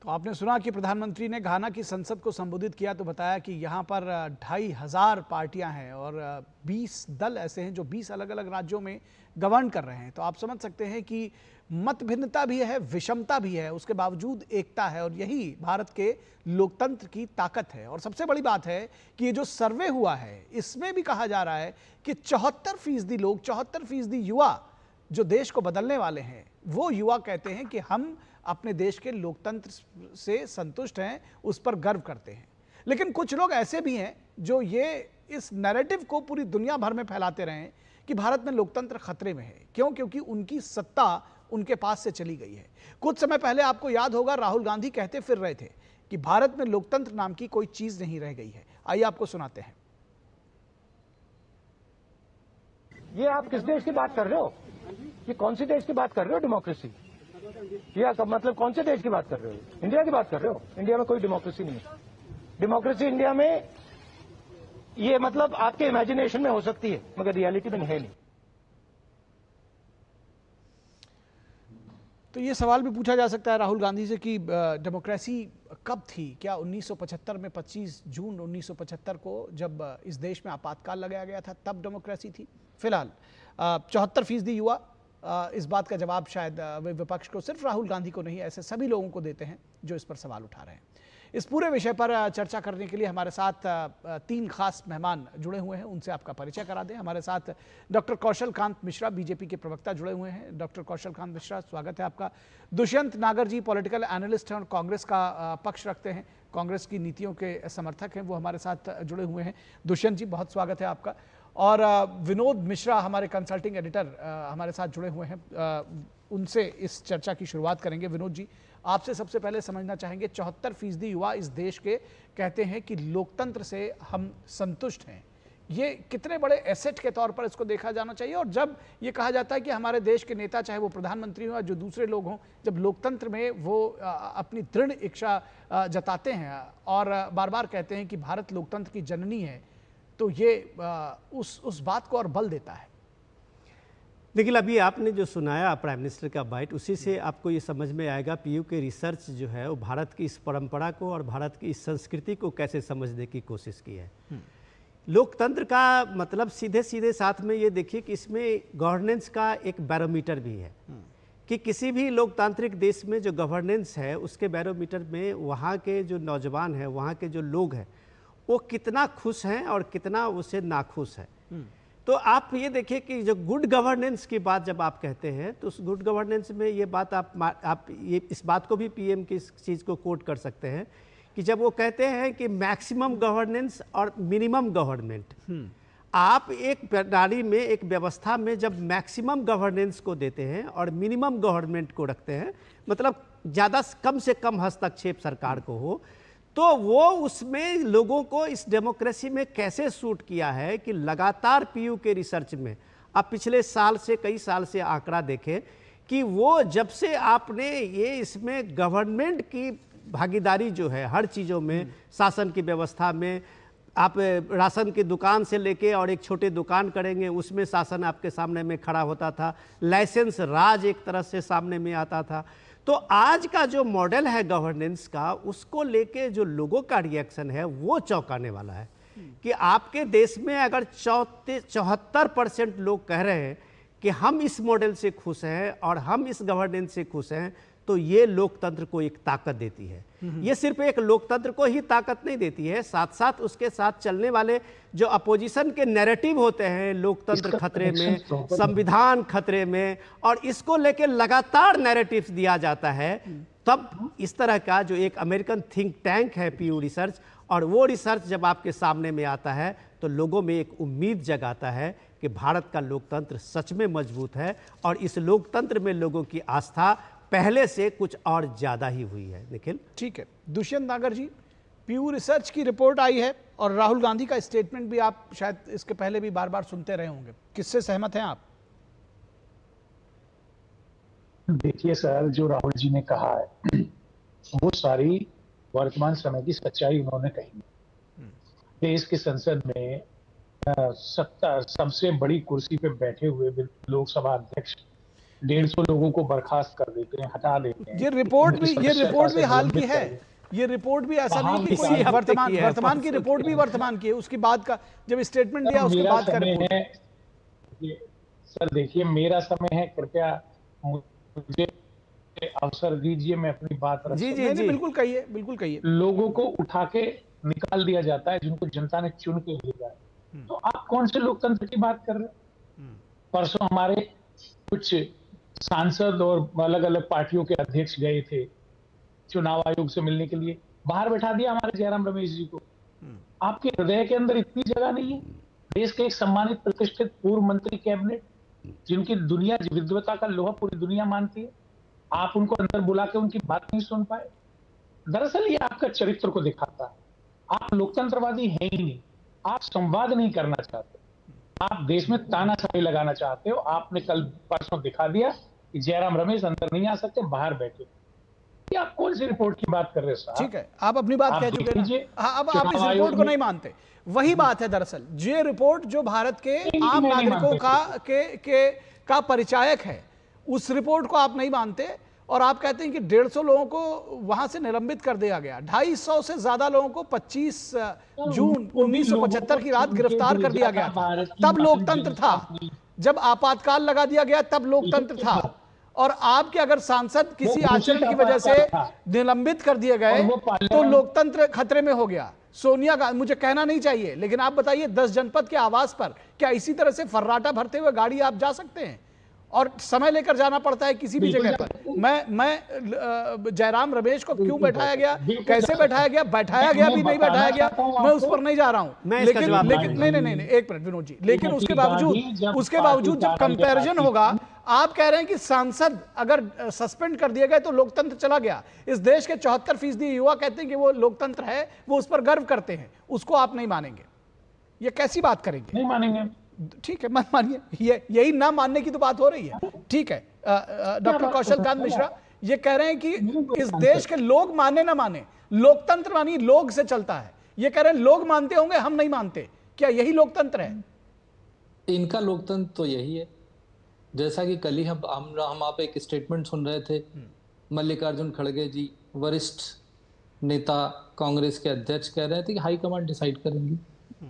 तो आपने सुना कि प्रधानमंत्री ने घाना की संसद को संबोधित किया तो बताया कि यहाँ पर 2,500 पार्टियां हैं और 20 दल ऐसे हैं जो 20 अलग अलग राज्यों में गवर्न कर रहे हैं। तो आप समझ सकते हैं कि मत भिन्नता भी है, विषमता भी है, उसके बावजूद एकता है और यही भारत के लोकतंत्र की ताकत है। और सबसे बड़ी बात है कि ये जो सर्वे हुआ है इसमें भी कहा जा रहा है कि 74% लोग, 74% युवा जो देश को बदलने वाले हैं, वो युवा कहते हैं कि हम अपने देश के लोकतंत्र से संतुष्ट हैं, उस पर गर्व करते हैं। लेकिन कुछ लोग ऐसे भी हैं जो ये इस नैरेटिव को पूरी दुनिया भर में फैलाते रहे कि भारत में लोकतंत्र खतरे में है। क्यों? क्योंकि उनकी सत्ता उनके पास से चली गई है। कुछ समय पहले आपको याद होगा राहुल गांधी कहते फिर रहे थे कि भारत में लोकतंत्र नाम की कोई चीज नहीं रह गई है। आइए आपको सुनाते हैं। ये आप किस देश की बात कर रहे हो? ये कौन सी देश की बात कर रहे हो? डेमोक्रेसी? या मतलब कौन से देश की बात कर रहे हो? इंडिया की बात कर रहे हो? इंडिया में कोई डेमोक्रेसी नहीं है। डेमोक्रेसी इंडिया में ये मतलब आपके इमेजिनेशन में हो सकती है मगर रियलिटी में है नहीं। तो ये सवाल भी पूछा जा सकता है राहुल गांधी से कि डेमोक्रेसी कब थी? क्या 1975 में 25 जून 1975 को जब इस देश में आपातकाल लगाया गया था तब डेमोक्रेसी थी? फिलहाल 74% युवा इस बात का जवाब शायद वे विपक्ष को, सिर्फ राहुल गांधी को नहीं, ऐसे सभी लोगों को देते हैं जो इस पर सवाल उठा रहे हैं। इस पूरे विषय पर चर्चा करने के लिए हमारे साथ 3 खास मेहमान जुड़े हुए हैं, उनसे आपका परिचय करा दें। हमारे साथ डॉक्टर कौशल कांत मिश्रा, बीजेपी के प्रवक्ता, जुड़े हुए हैं। डॉक्टर कौशल कांत मिश्रा, स्वागत है आपका। दुष्यंत नागर जी पॉलिटिकल एनालिस्ट हैं और कांग्रेस का पक्ष रखते हैं, कांग्रेस की नीतियों के समर्थक हैं, वो हमारे साथ जुड़े हुए हैं। दुष्यंत जी, बहुत स्वागत है आपका। और विनोद मिश्रा, हमारे कंसल्टिंग एडिटर, हमारे साथ जुड़े हुए हैं, उनसे इस चर्चा की शुरुआत करेंगे। विनोद जी, आपसे सबसे पहले समझना चाहेंगे, 74% युवा इस देश के कहते हैं कि लोकतंत्र से हम संतुष्ट हैं। ये कितने बड़े एसेट के तौर पर इसको देखा जाना चाहिए? और जब ये कहा जाता है कि हमारे देश के नेता, चाहे वो प्रधानमंत्री हो या जो दूसरे लोग हों, जब लोकतंत्र में वो अपनी दृढ़ इच्छा जताते हैं और बार बार कहते हैं कि भारत लोकतंत्र की जननी है, तो ये उस बात को और बल देता है। देखिए, अभी आपने जो सुनाया प्राइम मिनिस्टर का बाइट, उसी से आपको ये समझ में आएगा पीयू के रिसर्च जो है वो भारत की इस परंपरा को और भारत की इस संस्कृति को कैसे समझने की कोशिश की है। लोकतंत्र का मतलब सीधे सीधे साथ में ये देखिए कि इसमें गवर्नेंस का एक बैरोमीटर भी है कि किसी भी लोकतांत्रिक देश में जो गवर्नेंस है उसके बैरोमीटर में वहाँ के जो नौजवान हैं, वहाँ के जो लोग हैं, वो कितना खुश हैं और कितना उससे नाखुश है। तो आप ये देखिए कि जो गुड गवर्नेंस की बात जब आप कहते हैं तो उस गुड गवर्नेंस में ये बात आप ये इस बात को भी पीएम की इस चीज़ को कोट कर सकते हैं कि जब वो कहते हैं कि मैक्सिमम गवर्नेंस और मिनिमम गवर्नमेंट, आप एक प्रणाली में, एक व्यवस्था में जब मैक्सिमम गवर्नेंस को देते हैं और मिनिमम गवर्नमेंट को रखते हैं, मतलब ज़्यादा कम से कम हस्तक्षेप सरकार को हो, तो वो उसमें लोगों को इस डेमोक्रेसी में कैसे सूट किया है कि लगातार पीयू के रिसर्च में आप पिछले साल से कई साल से आंकड़ा देखें कि वो जब से आपने ये इसमें गवर्नमेंट की भागीदारी जो है हर चीज़ों में, शासन की व्यवस्था में, आप राशन की दुकान से लेके और एक छोटे दुकान करेंगे उसमें शासन आपके सामने में खड़ा होता था, लाइसेंस राज एक तरह से सामने में आता था। तो आज का जो मॉडल है गवर्नेंस का, उसको लेके जो लोगों का रिएक्शन है वो चौंकाने वाला है कि आपके देश में अगर 74% लोग कह रहे हैं कि हम इस मॉडल से खुश हैं और हम इस गवर्नेंस से खुश हैं, तो ये लोकतंत्र को एक ताकत देती है। ये सिर्फ एक लोकतंत्र को ही ताकत नहीं देती है, साथ साथ उसके साथ चलने वाले जो अपोजिशन के नैरेटिव होते हैं, लोकतंत्र खतरे में, संविधान खतरे में, और इसको लेकर लगातार नैरेटिव्स दिया जाता है। तब इस तरह का जो एक अमेरिकन थिंक टैंक है पीयू रिसर्च, और वो रिसर्च जब आपके सामने में आता है तो लोगों में एक उम्मीद जगाता है कि भारत का लोकतंत्र सच में मजबूत है और इस लोकतंत्र में लोगों की आस्था पहले से कुछ और ज्यादा ही हुई है। निखिल, ठीक है। दुष्यंत नागर जी, पीयू रिसर्च की रिपोर्ट आई है और राहुल गांधी का स्टेटमेंट भी आप शायद इसके पहले भी बार बार सुनते रहे होंगे, किससे सहमत हैं आप? देखिए सर, जो राहुल जी ने कहा है वो सारी वर्तमान समय की सच्चाई उन्होंने कही। देश की संसद में सत्ता सबसे बड़ी कुर्सी पे बैठे हुए लोकसभा अध्यक्ष 150 लोगों को बर्खास्त कर देते हैं, हटा देते हैं। ये रिपोर्ट भी हाल की है। ये रिपोर्ट भी ऐसा नहीं कि कोई वर्तमान की रिपोर्ट भी वर्तमान की है, उसकी बाद का जब स्टेटमेंट दिया उसके बाद का रिपोर्ट है। सर देखिए, मेरा समय है, कृपया मुझे अवसर दीजिए, मैं अपनी बात रख जी जी जी, बिल्कुल कहिए, बिल्कुल कहिए। लोगों को उठा के निकाल दिया जाता है जिनको जनता ने चुन के भेजा है, तो आप कौन से लोकतंत्र की बात कर रहे हैं? परसों हमारे कुछ सांसद और अलग अलग पार्टियों के अध्यक्ष गए थे चुनाव आयोग से मिलने के लिए, बाहर बैठा दिया हमारे जयराम रमेश जी को। आपके हृदय के अंदर इतनी जगह नहीं है? देश के एक सम्मानित प्रतिष्ठित पूर्व मंत्री कैबिनेट, जिनकी दुनिया विद्वता का लोहा पूरी दुनिया मानती है, आप उनको अंदर बुला के उनकी बात नहीं सुन पाए। दरअसल ये आपका चरित्र को दिखाता है। आप लोकतंत्रवादी हैं ही नहीं, आप संवाद नहीं करना चाहते, आप देश में तानाशाही लगाना चाहते हो। आपने कल परसों दिखा दिया कि जयराम रमेश अंदर नहीं आ सकते, बाहर बैठे। ये आप कौन सी रिपोर्ट की बात कर रहे हो साहब? ठीक है, आप अपनी बात कह चुके हैं। अब आप इस रिपोर्ट को नहीं मानते, वही बात है। दरअसल ये रिपोर्ट जो भारत के आम नागरिकों का परिचायक है, उस रिपोर्ट को आप नहीं मानते और आप कहते हैं कि 150 लोगों को वहां से निलंबित कर दिया गया। 250 से ज्यादा लोगों को 25 जून 1975 की रात गिरफ्तार कर दिया गया था। तब लोकतंत्र था। जब आपातकाल लगा दिया गया तब लोकतंत्र था। और आपके अगर सांसद किसी आचरण की वजह से निलंबित कर दिए गए तो लोकतंत्र खतरे में हो गया। सोनिया गांधी, मुझे कहना नहीं चाहिए, लेकिन आप बताइए 10 जनपद के आवास पर क्या इसी तरह से फर्राटा भरते हुए गाड़ी आप जा सकते हैं? और समय लेकर जाना पड़ता है किसी भी जगह पर। मैं जयराम रमेश को क्यों बैठाया गया, कैसे बैठाया गया, बैठाया गया भी नहीं बैठाया गया, मैं उस पर नहीं जा रहा हूं। लेकिन नहीं, एक मिनट विनोद जी, लेकिन उसके बावजूद जब कंपैरिजन होगा, आप कह रहे हैं कि सांसद अगर सस्पेंड कर दिए गए तो लोकतंत्र चला गया। इस देश के 74% युवा कहते हैं कि वो लोकतंत्र है, वो उस पर गर्व करते हैं, उसको आप नहीं मानेंगे। ये कैसी बात करेंगे? नहीं मानेंगे। ठीक है, मत मानिए, यही ना मानने की तो बात हो रही है। ठीक है, डॉक्टर कौशल कांत मिश्रा ये कह रहे हैं कि इस देश के लोग माने ना माने, लोकतंत्र मानिए लोग से चलता है। ये कह रहे हैं लोग मानते होंगे, हम नहीं मानते। क्या यही लोकतंत्र है? इनका लोकतंत्र तो यही है। जैसा कि कल ही हम आप एक स्टेटमेंट सुन रहे थे, मल्लिकार्जुन खड़गे जी, वरिष्ठ नेता कांग्रेस के अध्यक्ष, कह रहे थे कि हाईकमांड डिसाइड करेंगी।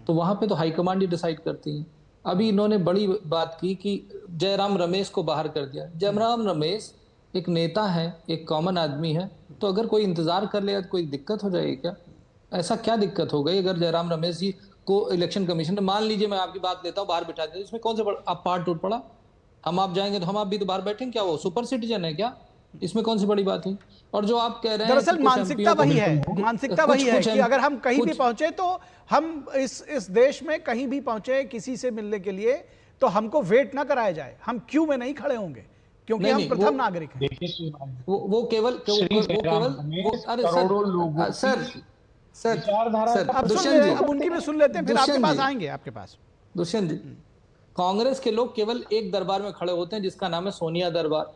तो वहां पे तो हाईकमांड ही डिसाइड करती है। अभी इन्होंने बड़ी बात की कि जयराम रमेश को बाहर कर दिया। जयराम रमेश एक नेता है, एक कॉमन आदमी है, तो अगर कोई इंतजार कर लेगा तो कोई दिक्कत हो जाएगी क्या? ऐसा क्या दिक्कत हो गई अगर जयराम रमेश जी को इलेक्शन कमीशन ने, मान लीजिए मैं आपकी बात लेता हूँ, बाहर बिठा दिया, इसमें कौन से आप पार्ट टूट पड़ा? हम आप जाएंगे तो हम आप भी तो बाहर बैठेंगे क्या? वो सुपर सिटीजन है क्या? इसमें कौन सी बड़ी बात है? और जो आप कह रहे हैं, दरअसल मानसिकता वही है कि अगर हम कहीं भी पहुंचे तो हम इस देश में कहीं भी पहुंचे किसी से मिलने के लिए तो हमको वेट ना कराया जाए, हम क्यू में नहीं खड़े होंगे क्योंकि हम प्रथम नागरिक हैं। वो केवल सर अब सुन ले, अब उनकी भी सुन लेते हैं, फिर आपके पास आएंगे आपके पास। दुष्यंत जी, कांग्रेस के लोग केवल एक दरबार में खड़े होते हैं जिसका नाम है सोनिया दरबार,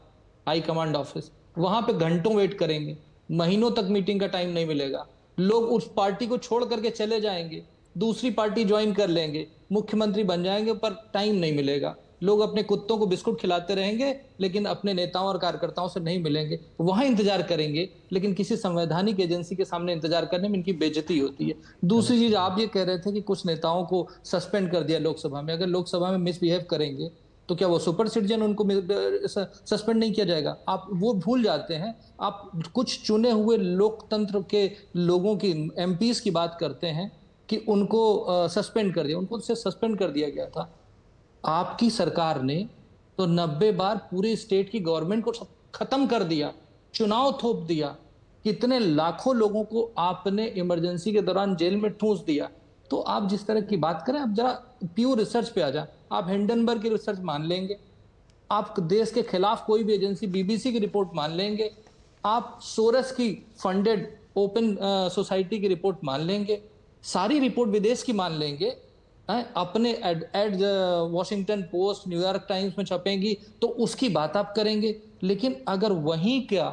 हाई कमांड ऑफिस। वहां पे घंटों वेट करेंगे, महीनों तक मीटिंग का टाइम नहीं मिलेगा। लोग उस पार्टी को छोड़ करके चले जाएंगे, दूसरी पार्टी ज्वाइन कर लेंगे, मुख्यमंत्री बन जाएंगे, पर टाइम नहीं मिलेगा। लोग अपने कुत्तों को बिस्कुट खिलाते रहेंगे लेकिन अपने नेताओं और कार्यकर्ताओं से नहीं मिलेंगे। वहां इंतजार करेंगे लेकिन किसी संवैधानिक एजेंसी के सामने इंतजार करने में इनकी बेइज्जती होती है। दूसरी चीज, आप ये कह रहे थे कि कुछ नेताओं को सस्पेंड कर दिया लोकसभा में। अगर लोकसभा में मिसबिहेव करेंगे तो क्या वो सुपर सिटीजन, उनको सस्पेंड नहीं किया जाएगा? आप वो भूल जाते हैं। आप कुछ चुने हुए लोकतंत्र के लोगों की, एमपीज की बात करते हैं कि उनको सस्पेंड कर दिया। उनको सस्पेंड कर दिया गया था। आपकी सरकार ने तो 90 बार पूरे स्टेट की गवर्नमेंट को खत्म कर दिया, चुनाव थोप दिया। कितने लाखों लोगों को आपने इमरजेंसी के दौरान जेल में ठूंस दिया। तो आप जिस तरह की बात करें, आप जरा प्योर रिसर्च पे आ जाए। आप हिंडनबर्ग की रिसर्च मान लेंगे, आप देश के खिलाफ कोई भी एजेंसी बीबीसी की रिपोर्ट मान लेंगे, आप सोरस की फंडेड ओपन सोसाइटी की रिपोर्ट मान लेंगे, सारी रिपोर्ट विदेश की मान लेंगे। अपने ad Washington Post, New York Times में छपेंगी तो उसकी बात आप करेंगे। लेकिन अगर वहीं क्या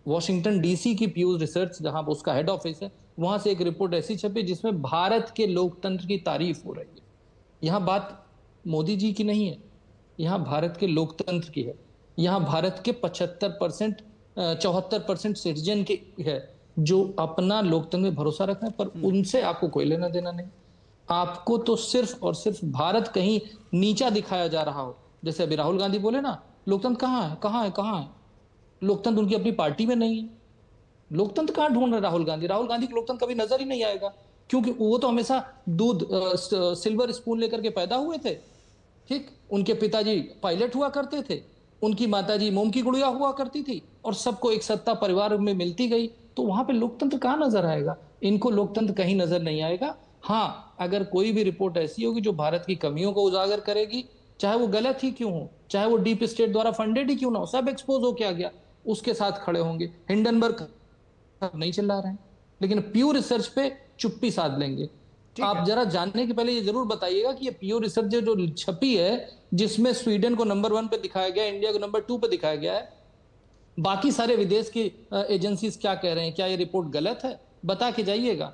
वॉशिंगटन डीसी की प्यूज रिसर्च, जहां उसका हेड ऑफिस है, वहां से एक रिपोर्ट ऐसी छपी जिसमें भारत के लोकतंत्र की तारीफ हो रही है। यहां बात मोदी जी की नहीं है, यहां भारत के लोकतंत्र की है। यहां भारत के 74% सिटीजन की है जो अपना लोकतंत्र में भरोसा रखते हैं, पर उनसे आपको कोई लेना देना नहीं। आपको तो सिर्फ और सिर्फ भारत कहीं नीचा दिखाया जा रहा हो। जैसे अभी राहुल गांधी बोले ना, लोकतंत्र कहाँ है, कहाँ है, कहाँ है? लोकतंत्र उनकी अपनी पार्टी में नहीं है। लोकतंत्र कहाँ ढूंढ रहे राहुल गांधी? राहुल गांधी को लोकतंत्र कभी नजर ही नहीं आएगा, क्योंकि वो तो हमेशा दूध सिल्वर स्पून लेकर के पैदा हुए थे। ठीक, उनके पिताजी पायलट हुआ करते थे, उनकी माताजी मोम की गुड़िया हुआ करती थी, और सबको एक सत्ता परिवार में मिलती गई। तो वहां पे लोकतंत्र कहाँ नजर आएगा? इनको लोकतंत्र कहीं नजर नहीं आएगा। हाँ, अगर कोई भी रिपोर्ट ऐसी होगी जो भारत की कमियों को उजागर करेगी, चाहे वो गलत ही क्यों हो, चाहे वो डीप स्टेट द्वारा फंडेड ही क्यों ना हो, सब एक्सपोज हो के आ गया, उसके साथ खड़े होंगे। हिंडनबर्ग नहीं चिल्ला रहे हैं, लेकिन प्योर रिसर्च पे चुप्पी साध लेंगे। आप जरा जानने के पहले ये जरूर बताइएगा कि ये प्योर रिसर्च जो छपी है, जिसमें स्वीडन को नंबर 1 पे दिखाया गया, इंडिया को नंबर 2 पे दिखाया गया है, बाकी सारे विदेश की एजेंसीज क्या कह रहे हैं? क्या ये रिपोर्ट गलत है? बता के जाइएगा।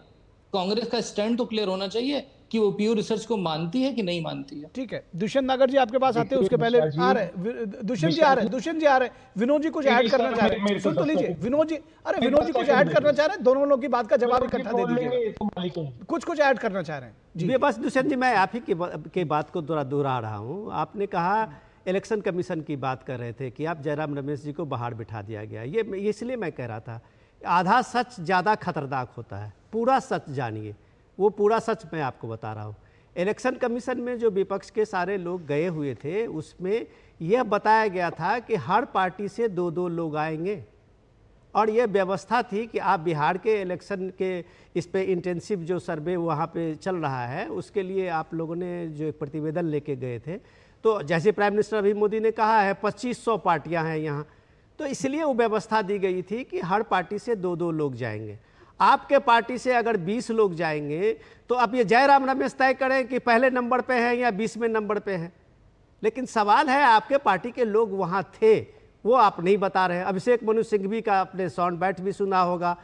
कांग्रेस का स्टैंड तो क्लियर होना चाहिए कि वो प्योर रिसर्च को मानती है कि नहीं मानती है। ठीक है, दुष्यंत नागर जी आपके पास आते हैं, उसके पहले आ रहे दुष्यंत जी आ रहे हैं, विनोद जी कुछ ऐड करना चाह रहे हैं। सुन तो लीजिए विनोद जी, अरे विनोद जी कुछ ऐड करना चाह रहे हैं, दोनों लोग की बात का जवाब इकट्ठा दे दीजिए। कुछ ऐड करना चाह रहे हैं जी। बस दुष्यंत जी, मैं आप ही की बात को दोहरा रहा हूँ। आपने कहा इलेक्शन कमीशन की बात कर रहे थे कि आप जयराम रमेश जी को बाहर बिठा दिया गया। ये इसलिए मैं कह रहा था, आधा सच ज़्यादा खतरनाक होता है, पूरा सच जानिए। वो पूरा सच मैं आपको बता रहा हूँ। इलेक्शन कमीशन में जो विपक्ष के सारे लोग गए हुए थे, उसमें यह बताया गया था कि हर पार्टी से 2-2 लोग आएंगे, और यह व्यवस्था थी कि आप बिहार के इलेक्शन के इस पे इंटेंसिव जो सर्वे वहाँ पे चल रहा है, उसके लिए आप लोगों ने जो एक प्रतिवेदन लेके गए थे, तो जैसे प्राइम मिनिस्टर अभी मोदी ने कहा है 2500 पार्टियाँ हैं यहाँ, तो इसलिए वो व्यवस्था दी गई थी कि हर पार्टी से 2-2 लोग जाएंगे। आपके पार्टी से अगर 20 लोग जाएंगे तो अब ये जयराम रमेश तय करें कि पहले नंबर पे हैं या 20वें नंबर पे हैं। लेकिन सवाल है, आपके पार्टी के लोग वहाँ थे, वो आप नहीं बता रहे हैं। अभिषेक मनु सिंघवी का आपने साउंड बाइट भी सुना होगा,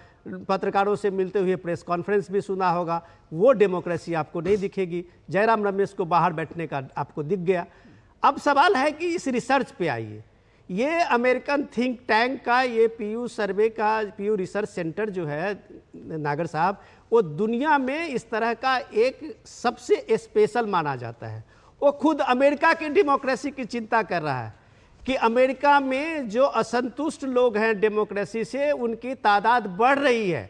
पत्रकारों से मिलते हुए प्रेस कॉन्फ्रेंस भी सुना होगा, वो डेमोक्रेसी आपको नहीं दिखेगी। जयराम रमेश को बाहर बैठने का आपको दिख गया। अब सवाल है कि इस रिसर्च पे आइए। ये अमेरिकन थिंक टैंक का ये पीयू सर्वे का पीयू रिसर्च सेंटर जो है नागर साहब, वो दुनिया में इस तरह का एक सबसे स्पेशल माना जाता है। वो खुद अमेरिका की डेमोक्रेसी की चिंता कर रहा है कि अमेरिका में जो असंतुष्ट लोग हैं डेमोक्रेसी से, उनकी तादाद बढ़ रही है।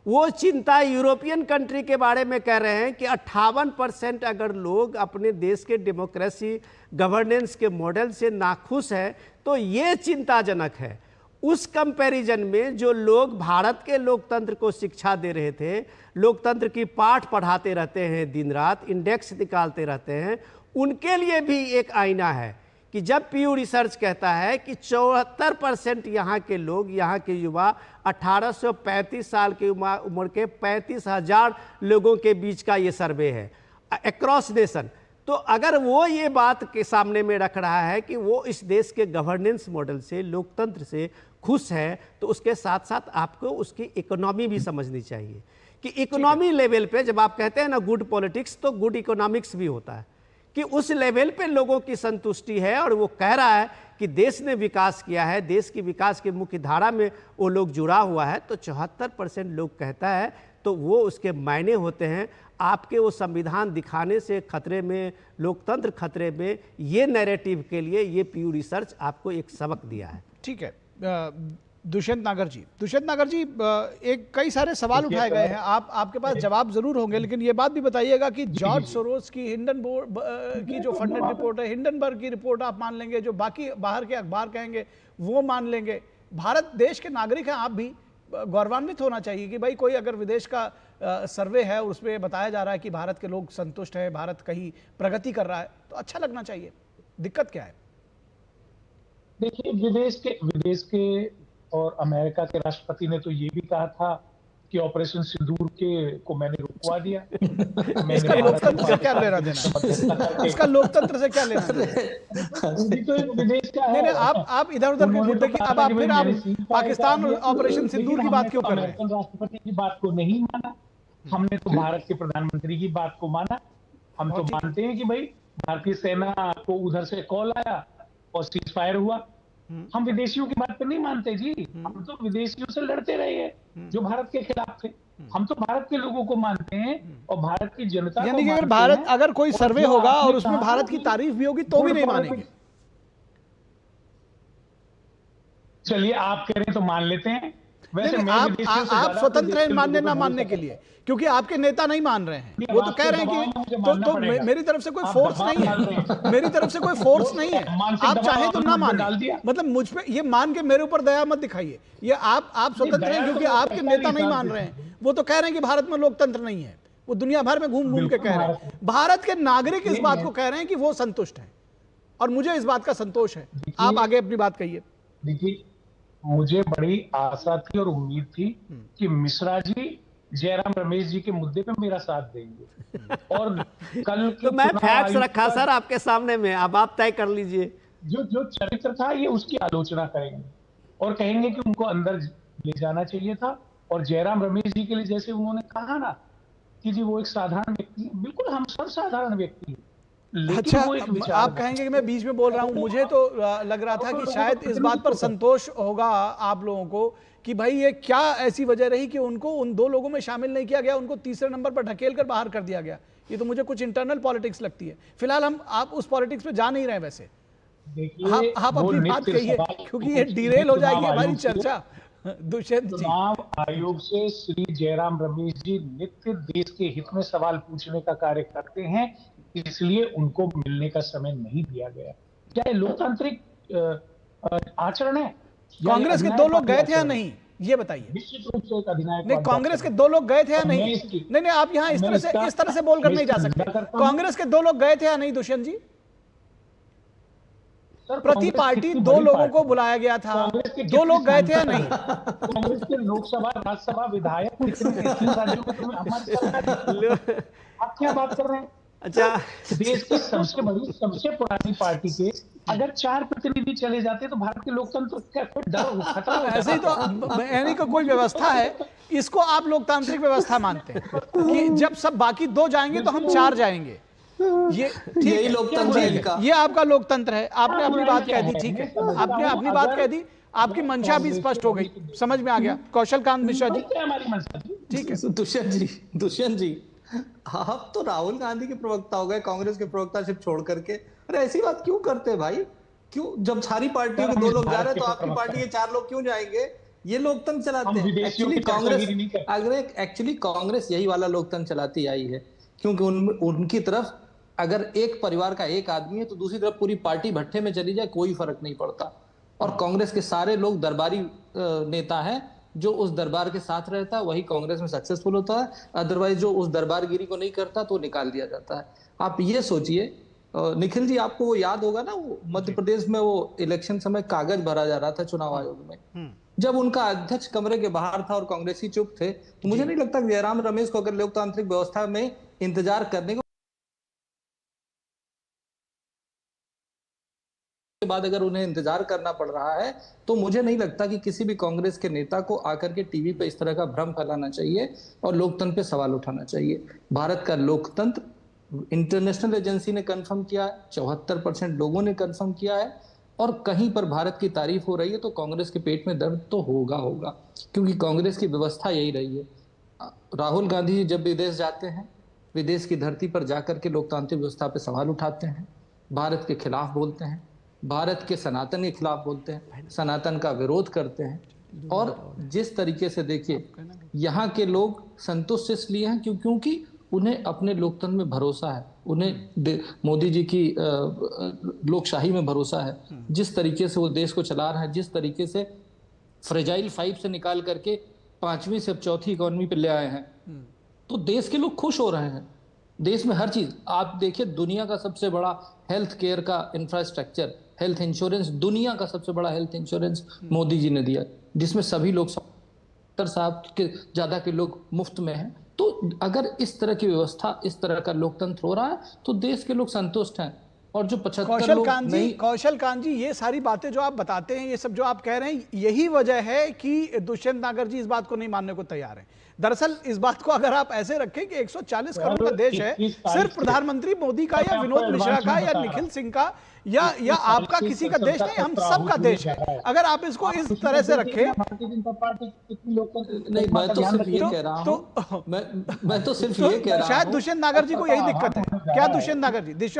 वो चिंता यूरोपियन कंट्री के बारे में कह रहे हैं कि 58% अगर लोग अपने देश के डेमोक्रेसी गवर्नेंस के मॉडल से नाखुश हैं तो ये चिंताजनक है। उस कंपैरिजन में जो लोग भारत के लोकतंत्र को शिक्षा दे रहे थे, लोकतंत्र की पाठ पढ़ाते रहते हैं दिन रात, इंडेक्स निकालते रहते हैं, उनके लिए भी एक आईना है कि जब पीयू रिसर्च कहता है कि 74% यहाँ के लोग, यहाँ के युवा 18 से 35 साल की उम्र के 35,000 लोगों के बीच का ये सर्वे है अक्रॉस नेशन, तो अगर वो ये बात के सामने में रख रहा है कि वो इस देश के गवर्नेंस मॉडल से, लोकतंत्र से खुश है, तो उसके साथ साथ आपको उसकी इकोनॉमी भी समझनी चाहिए कि इकोनॉमी लेवल पे जब आप कहते हैं ना गुड पॉलिटिक्स, तो गुड इकोनॉमिक्स भी होता है कि उस लेवल पे लोगों की संतुष्टि है और वो कह रहा है कि देश ने विकास किया है, देश की विकास की मुख्य धारा में वो लोग जुड़ा हुआ है, तो 74% लोग कहता है, तो वो उसके मायने होते हैं। आपके वो संविधान दिखाने से खतरे में, लोकतंत्र खतरे में, ये नैरेटिव के लिए ये पीयू रिसर्च आपको एक सबक दिया है। ठीक है, दुष्यंत नागर जी, एक कई सारे सवाल उठाए गए हैं, आपके पास जवाब जरूर होंगे, लेकिन ये बात भी बताइएगा कि जॉर्ज सोरोस की हिंडनबर्ग की जो फंडेड रिपोर्ट है, हिंडनबर्ग की रिपोर्ट आप मान लेंगे, जो बाकी बाहर के अखबार कहेंगे वो मान लेंगे? भारत देश के नागरिक हैं, आप भी गौरवान्वित होना चाहिए कि भाई कोई अगर विदेश का सर्वे है और उसमें बताया जा रहा है कि भारत के लोग संतुष्ट हैं, भारत कहीं प्रगति कर रहा है, तो अच्छा लगना चाहिए। दिक्कत क्या है? देखिए, विदेश के और अमेरिका के राष्ट्रपति ने तो ये भी कहा था कि ऑपरेशन सिंदूर को मैंने रुकवा दिया। इसका लोकतंत्र से क्या लेना देना? इसका लोकतंत्र से क्या लेना देना? तो विदेश का नहीं, आप इधर उधर के मुद्दे की, अब आप पाकिस्तान और ऑपरेशन सिंदूर की बात क्यों कर रहे हैं? अमेरिकन राष्ट्रपति की बात को नहीं माना, हमने तो भारत के प्रधानमंत्री की बात को माना। हम तो मानते हैं कि भाई भारतीय सेना को उधर से कॉल आया और सीज फायर हुआ। हम विदेशियों की बात पर नहीं मानते जी, हम तो विदेशियों से लड़ते रहे हैं जो भारत के खिलाफ थे। हम तो भारत के लोगों को मानते हैं और भारत की जनता, यानी कि अगर भारत, अगर कोई सर्वे होगा और उसमें भारत की तारीफ भी होगी तो भी नहीं मानेंगे। चलिए, आप कह रहे हैं तो मान लेते हैं। वैसे आप स्वतंत्र हैं मानने ना मानने के लिए, क्योंकि आपके नेता नहीं मान रहे हैं, वो तो कह रहे हैं कि तो मेरी तरफ से कोई फोर्स नहीं है, मेरी तरफ से कोई फोर्स नहीं है, आप चाहे तो ना माने, मतलब मुझ पे ये मान के मेरे ऊपर दया मत दिखाइए। ये आप स्वतंत्र हैं क्योंकि आपके नेता नहीं मान रहे हैं, वो तो कह रहे हैं कि भारत में लोकतंत्र नहीं है, वो दुनिया भर में घूम घूम के कह रहे हैं। भारत के नागरिक इस बात को कह रहे हैं कि वो संतुष्ट है और मुझे इस बात का संतोष है। आप आगे अपनी बात कहिए। देखिए, मुझे बड़ी आशा थी और उम्मीद थी कि मिश्रा जी जयराम रमेश जी के मुद्दे पे मेरा साथ देंगे और कल तो मैं फैक्ट्स रखा सर आपके सामने में, अब आप तय कर लीजिए। जो चरित्र था ये उसकी आलोचना करेंगे और कहेंगे कि उनको अंदर ले जाना चाहिए था। और जयराम रमेश जी के लिए जैसे उन्होंने कहा ना कि जी वो एक साधारण व्यक्ति, बिल्कुल हम सब साधारण व्यक्ति हैं। अच्छा, आप कहेंगे कि मैं बीच में बोल रहा हूं, मुझे तो लग रहा था कि शायद इस बात पर संतोष होगा आप लोगों को कि भाई ये क्या ऐसी वजह रही कि उनको उन दो लोगों में शामिल नहीं किया गया, उनको तीसरे नंबर पर ढकेल कर बाहर कर दिया गया। ये तो मुझे कुछ इंटरनल पॉलिटिक्स लगती है। फिलहाल आप उस पॉलिटिक्स पे जा नहीं रहे। वैसे आप अपनी बात कहिए क्योंकि ये डिरेल हो जाएगी हमारी चर्चा। दुष्यंत जी, चुनाव आयोग से श्री जयराम रमेश जी नित्य देश के हित में सवाल पूछने का कार्य करते हैं, इसलिए उनको मिलने का समय नहीं दिया गया। क्या ये लोकतांत्रिक आचरण है? कांग्रेस के दो लोग गए थे या नहीं, ये बताइए। निश्चित रूप से एक अधिनायक नहीं, कांग्रेस के दो लोग गए थे या नहीं? नहीं, आप यहाँ इस तरह से बोलकर नहीं जा सकते। कांग्रेस के दो लोग गए थे या नहीं दुष्यंत जी? प्रति पार्टी दो लोगों को बुलाया गया था, दो लोग गए थे या नहीं? कांग्रेस के लोकसभा, राज्यसभा विधायक आप क्या बात कर रहे हैं? अच्छा, देश की सबसे बड़ी, सबसे पुरानी पार्टी के अगर 4 प्रतिनिधि चले जाते तो भारत के लोकतंत्र क्या कोई डर खतरा? ऐसे ही तो यानी कि कोई व्यवस्था है, इसको आप लोकतांत्रिक व्यवस्था मानते हैं कि जब सब बाकी 2 जाएंगे तो हम 4 जाएंगे। ये ठीक है, लोकतंत्र है, ये आपका लोकतंत्र है। आपने अपनी बात कह दी, ठीक है, आपने अपनी बात कह दी, आपकी मंशा भी स्पष्ट हो गई, समझ में आ गया। कौशल कांत मिश्रा जी, ठीक है। दुष्यंत जी, आप तो राहुल गांधी के प्रवक्ता हो गए, कांग्रेस के प्रवक्ताशिप छोड़ करके। अरे ऐसी बात क्यों करते भाई? क्यों, जब सारी पार्टियों के 2 लोग जा रहे हैं तो आपकी पार्टी के 4 लोग क्यों जाएंगे? ये लोकतंत्र चलाते हैं। एक्चुअली कांग्रेस यही वाला लोकतंत्र चलाती आई है, क्योंकि उनकी तरफ अगर एक परिवार का एक आदमी है तो दूसरी तरफ पूरी पार्टी भट्टे में चली जाए कोई फर्क नहीं पड़ता। और कांग्रेस के सारे लोग दरबारी नेता हैं, जो उस दरबार के साथ रहता है वही कांग्रेस में सक्सेसफुल होता है, अदरवाइज जो उस दरबारगिरी को नहीं करता तो निकाल दिया जाता है। आप ये सोचिए निखिल जी, आपको वो याद होगा ना, वो मध्य प्रदेश में वो इलेक्शन समय कागज भरा जा रहा था चुनाव आयोग में, जब उनका अध्यक्ष कमरे के बाहर था और कांग्रेसी चुप थे, तो मुझे नहीं लगता जयराम रमेश को अगर लोकतांत्रिक व्यवस्था में इंतजार करने के बाद अगर उन्हें इंतजार करना पड़ रहा है, तो मुझे नहीं लगता कि किसी भी कांग्रेस के नेता को आकर के टीवी पे इस तरह का भ्रम फैलाना चाहिए और लोकतंत्र पे सवाल उठाना चाहिए। भारत का लोकतंत्र इंटरनेशनल एजेंसी ने कंफर्म किया है, 74% लोगों ने कंफर्म किया है, और कहीं पर भारत की तारीफ हो रही है तो कांग्रेस के पेट में दर्द तो होगा, क्योंकि कांग्रेस की व्यवस्था यही रही है। राहुल गांधी जी जब विदेश जाते हैं, विदेश की धरती पर जाकर के लोकतांत्रिक व्यवस्था पे सवाल उठाते हैं, भारत के खिलाफ बोलते हैं, भारत के सनातन के खिलाफ बोलते हैं, सनातन का विरोध करते हैं, और जिस तरीके से देखिए यहाँ के लोग संतुष्ट इसलिए हैं क्योंकि उन्हें अपने लोकतंत्र में भरोसा है, उन्हें मोदी जी की लोकशाही में भरोसा है, जिस तरीके से वो देश को चला रहा है, जिस तरीके से फ्रेजाइल 5 से निकाल करके 5वीं से अब 4थी इकोनॉमी पे ले आए हैं, तो देश के लोग खुश हो रहे हैं। देश में हर चीज आप देखिए, दुनिया का सबसे बड़ा हेल्थ केयर का इंफ्रास्ट्रक्चर, हेल्थ इंश्योरेंस, दुनिया का सबसे बड़ा हेल्थ इंश्योरेंस मोदी जी ने दिया, जिसमें सभी लोग साहब के ज्यादा के लोग मुफ्त में हैं। तो अगर इस तरह की व्यवस्था, इस तरह का लोकतंत्र हो रहा है तो देश के लोग संतुष्ट हैं। और जो 75 लोग नहीं, कौशल कांत जी, ये सारी बातें जो आप बताते हैं, ये सब जो आप कह रहे हैं, यही वजह है कि दुष्यंत नागर जी इस बात को नहीं मानने को तैयार हैं। दरअसल इस बात को अगर आप ऐसे रखें कि 140 करोड़ का देश है, सिर्फ प्रधानमंत्री मोदी का या विनोद मिश्रा का या निखिल सिंह का या आपका किसी का देश नहीं, हम सब का देश है। अगर आप इसको इस तरह से रखें, नहीं, मैं तो सिर्फ ये कह रहा हूं, मैं तो सिर्फ ये कह रहा हूं, शायद दुष्यंत नागर जी को यही दिक्कत है। क्या दुष्यंत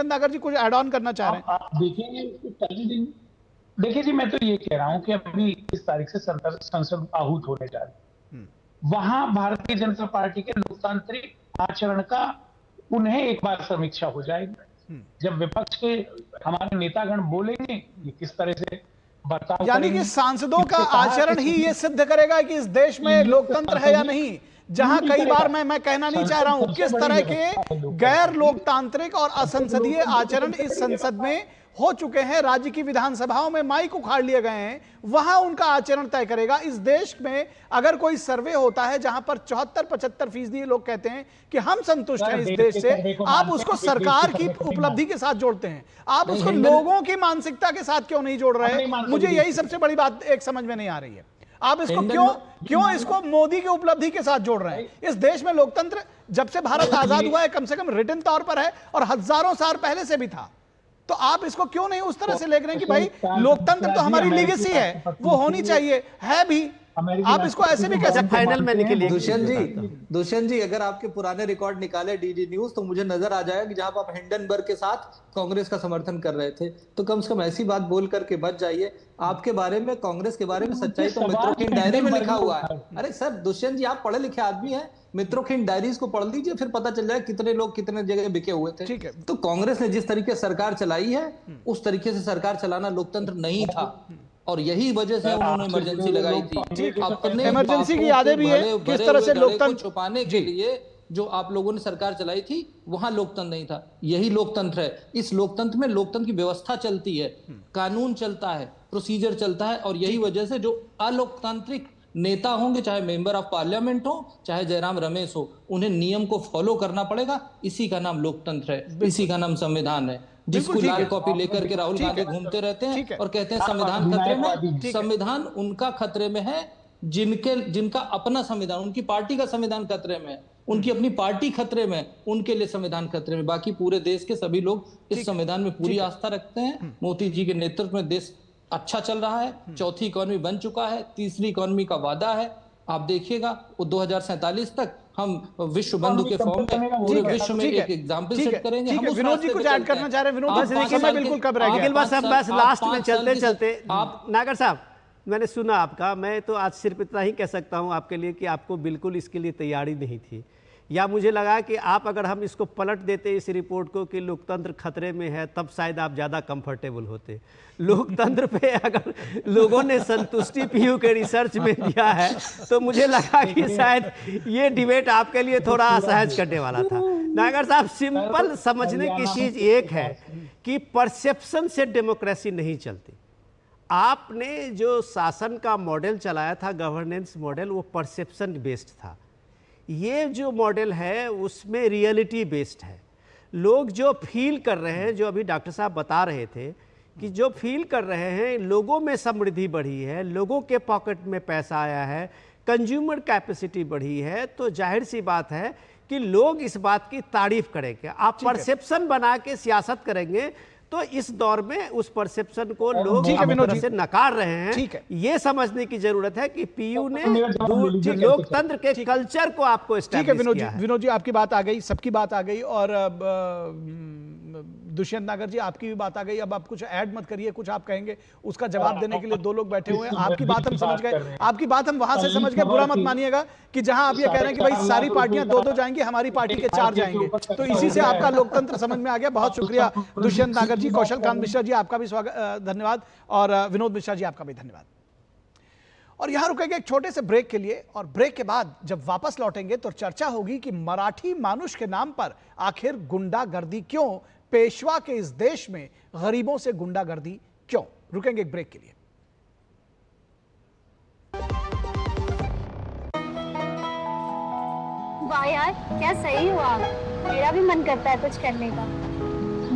नागर जी कुछ ऐड ऑन करना चाह रहे हैं? देखिए जी, मैं तो ये कह रहा हूं कि अभी 20 तारीख से संसद आहूत होने जा रही है, वहां भारतीय जनता पार्टी के लोकतांत्रिक आचरण का उन्हें एक बार समीक्षा हो जाएगी। जब विपक्ष के हमारे नेतागण बोलेंगे कि किस तरह से बर्ताव, यानी कि सांसदों का आचरण ही ये सिद्ध करेगा कि इस देश में लोकतंत्र है या नहीं। जहां कई बार मैं कहना नहीं चाह रहा हूं किस तरह के गैर लोकतांत्रिक और असंसदीय आचरण इस संसद में हो चुके हैं, राज्य की विधानसभाओं में माइक उखाड़ लिए गए हैं, वहां उनका आचरण तय करेगा। इस देश में अगर कोई सर्वे होता है जहां पर 74-75% लोग कहते हैं कि हम संतुष्ट हैं इस देश से, आप उसको सरकार की उपलब्धि के साथ जोड़ते हैं, आप उसको लोगों की मानसिकता के साथ क्यों नहीं जोड़ रहे? मुझे यही सबसे बड़ी बात एक समझ में नहीं आ रही है। आप इसको क्यों इसको मोदी की उपलब्धि के साथ जोड़ रहे हैं? इस देश में लोकतंत्र जब से भारत आजाद हुआ है कम से कम रिटन तौर पर है, और हजारों साल पहले से भी था, तो आप इसको क्यों नहीं उस तरह से ले रहे हैं कि भाई लोकतंत्र तो हमारी लीगेसी है, वो होनी चाहिए, है भी। आप इसको ऐसे भी कैसे फाइनल में निकलिए? दुष्यंत जी, अगर आपके पुराने रिकॉर्ड निकाले डीडी न्यूज, तो मुझे नजर आ जाएगा कि जहां आप हिंडनबर्ग के साथ कांग्रेस का समर्थन कर रहे थे, तो कम से कम ऐसी बात बोल करके बच जाइए। आपके बारे में, कांग्रेस के बारे में सच्चाई तो मित्रों की डायरी में लिखा हुआ है। अरे सर दुष्यंत जी, आप पढ़े लिखे आदमी हैं, मित्रों की डायरीज को पढ़ लीजिए, फिर पता चल जाए कितने लोग कितने जगह बिके हुए थे। ठीक है। तो कांग्रेस ने जिस तरीके से सरकार चलाई है, उस तरीके से सरकार चलाना लोकतंत्र नहीं था, और यही वजह से उन्होंने इमरजेंसी लगाई थी। अपने इमरजेंसी की यादें भी है किस तरह से लोकतंत्र छुपाने के लिए जो आप लोगों ने सरकार चलाई थी, वहां लोकतंत्र नहीं था। यही लोकतंत्र है। इस लोकतंत्र में लोकतंत्र की व्यवस्था चलती है, कानून चलता है, प्रोसीजर चलता है, और यही वजह से जो अलोकतांत्रिक नेता होंगे, चाहे मेंबर ऑफ पार्लियामेंट हो, चाहे जयराम रमेश हो, उन्हें नियम को फॉलो करना पड़ेगा। इसी का नाम लोकतंत्र है, इसी का नाम संविधान है। जिसको लाल कॉपी लेकर के राहुल गांधी घूमते रहते हैं और कहते हैं संविधान खतरे में। संविधान उनका खतरे में है जिनका अपना संविधान, उनकी पार्टी का संविधान खतरे में है, उनकी अपनी पार्टी खतरे में, उनके लिए संविधान खतरे में। बाकी पूरे देश के सभी लोग इस संविधान में पूरी आस्था रखते हैं। मोदी जी के नेतृत्व में देश अच्छा चल रहा है, 4थी इकोनॉमी बन चुका है, 3री इकोनॉमी का वादा है। आप देखिएगा वो 2047 तक हम विश्व बंधु के फॉर्म में पूरे विश्व में एक एग्जाम्पल सेट करेंगे। हम विनोद जी कुछ ऐड करना चाह रहे हैं? विनोद जी बिल्कुल कब रह गया? बस लास्ट में चलते चलते आप नागर साहब, मैंने सुना आपका, मैं तो आज सिर्फ इतना ही कह सकता हूं आपके लिए कि आपको बिल्कुल इसके लिए तैयारी नहीं थी। या मुझे लगा कि आप अगर हम इसको पलट देते इस रिपोर्ट को कि लोकतंत्र खतरे में है, तब शायद आप ज़्यादा कंफर्टेबल होते। लोकतंत्र पे अगर लोगों ने संतुष्टि पीयू के रिसर्च में दिया है तो मुझे लगा कि शायद ये डिबेट आपके लिए थोड़ा असहज करने वाला था। नागर साहब, सिंपल समझने की चीज़ एक है कि परसेप्शन से डेमोक्रेसी नहीं चलती। आपने जो शासन का मॉडल चलाया था, गवर्नेंस मॉडल, वो परसेप्शन बेस्ड था। ये जो मॉडल है उसमें रियलिटी बेस्ड है। लोग जो फील कर रहे हैं, जो अभी डॉक्टर साहब बता रहे थे कि जो फील कर रहे हैं, लोगों में समृद्धि बढ़ी है, लोगों के पॉकेट में पैसा आया है, कंज्यूमर कैपेसिटी बढ़ी है, तो जाहिर सी बात है कि लोग इस बात की तारीफ करेंगे। आप परसेप्शन बना के सियासत करेंगे तो इस दौर में उस परसेप्शन को लोग अपनी तरफ से नकार रहे हैं। ये समझने की जरूरत है कि पीयू ने लोकतंत्र के कल्चर को आपको एस्टैब्लिश किया है। विनोद जी, आपकी बात आ गई, सबकी बात आ गई, और दुष्यंत नागर जी आपकी भी बात आ गई। अब आप कुछ ऐड मत करिए, कुछ आप कहेंगे उसका जवाब देने के लिए दो लोग बैठे हुए हैं। आपकी बात हम समझ गए, आपकी बात हम वहां से समझ गए। बुरा मत मानिएगा कि जहां आप ये कह रहे हैं कि भाई सारी पार्टियां दो जाएंगी, हमारी पार्टी के 4 जाएंगे, तो इसी से आपका लोकतंत्र समझ में आ गया। बहुत शुक्रिया दुष्यंत नागर जी। कौशल कांत मिश्रा जी, आपका भी स्वागत, धन्यवाद, और विनोद मिश्रा जी, आपका भी धन्यवाद। और यहां रुकेंगे एक छोटे से ब्रेक के लिए, और ब्रेक के बाद जब वापस लौटेंगे तो चर्चा होगी कि मराठी मानुष के नाम पर आखिर गुंडागर्दी क्यों, पेशवा के इस देश में गरीबों से गुंडागर्दी क्यों। रुकेंगे एक ब्रेक के लिए। वाह यार, क्या सही हुआ। मेरा भी मन करता है कुछ करने का।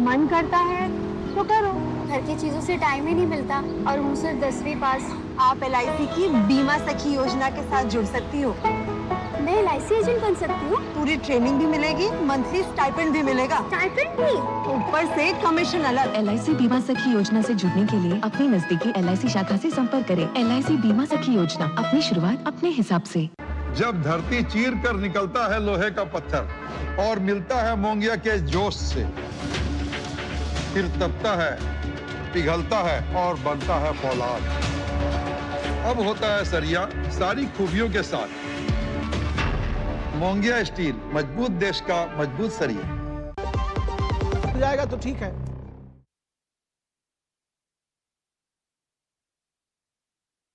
मन करता है तो करो, घर की चीजों से टाइम ही नहीं मिलता, और हूँ सिर्फ 10वीं पास। आप LIC की बीमा सखी योजना के साथ जुड़ सकती हो। मैं LIC एजेंट बन सकती हूँ? पूरी ट्रेनिंग भी मिलेगी, मंथली स्टाइपेंड भी मिलेगा। स्टाइपेंड भी? ऊपर से कमीशन अलग। LIC बीमा सखी योजना से जुड़ने के लिए अपनी नजदीकी LIC शाखा से संपर्क करें। LIC बीमा सखी योजना, अपनी शुरुआत अपने हिसाब से। जब धरती चीर कर निकलता है लोहे का पत्थर और मिलता है मोंगिया के जोश से, फिर तपता है, पिघलता है और बनता है फौलाद। अब होता है सरिया सारी खूबियों के साथ। मोंगिया स्टील, मजबूत देश का मजबूत सरिया। जाएगा तो ठीक है।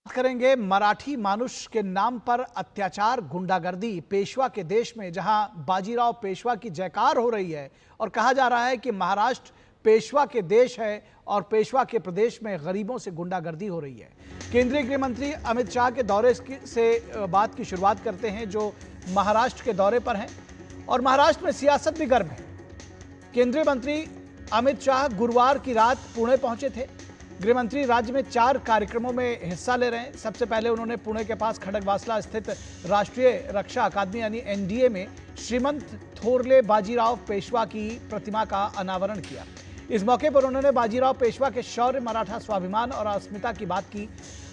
करेंगे मराठी मानुष के नाम पर अत्याचार, गुंडागर्दी, पेशवा के देश में जहां बाजीराव पेशवा की जयकार हो रही है और कहा जा रहा है कि महाराष्ट्र पेशवा के देश है और पेशवा के प्रदेश में गरीबों से गुंडागर्दी हो रही है। केंद्रीय गृह मंत्री अमित शाह के दौरे से बात की शुरुआत करते हैं, जो महाराष्ट्र के दौरे पर हैं, और महाराष्ट्र में सियासत भी गर्म है। केंद्रीय मंत्री अमित शाह गुरुवार की रात पुणे पहुंचे थे। गृह मंत्री राज्य में 4 कार्यक्रमों में हिस्सा ले रहे हैं। सबसे पहले उन्होंने पुणे के पास खड़गवासला स्थित राष्ट्रीय रक्षा अकादमी यानी NDA में श्रीमंत थोरले बाजीराव पेशवा की प्रतिमा का अनावरण किया। इस मौके पर उन्होंने बाजीराव पेशवा के शौर्य, मराठा स्वाभिमान और अस्मिता की बात की।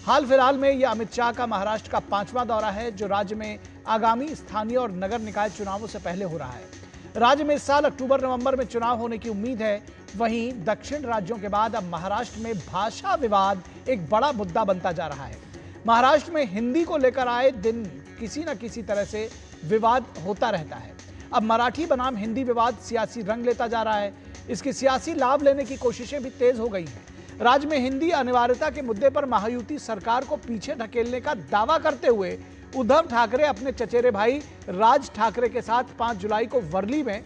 हाल फिलहाल में यह अमित शाह का महाराष्ट्र का 5वां दौरा है, जो राज्य में आगामी स्थानीय और नगर निकाय चुनावों से पहले हो रहा है। राज्य में इस साल अक्टूबर-नवंबर में चुनाव होने की उम्मीद है। वहीं दक्षिण राज्यों के बाद अब महाराष्ट्र में भाषा विवाद एक बड़ा मुद्दा बनता जा रहा है। महाराष्ट्र में हिंदी को लेकर आए दिन किसी न किसी तरह से विवाद होता रहता है। अब मराठी बनाम हिंदी विवाद सियासी रंग लेता जा रहा है। इसके सियासी लाभ लेने की कोशिशें भी तेज हो गई हैं। राज्य में हिंदी अनिवार्यता के मुद्दे पर महायुति सरकार को पीछे ढकेलने का दावा करते हुए उद्धव ठाकरे अपने चचेरे भाई राज ठाकरे के साथ 5 जुलाई को वर्ली में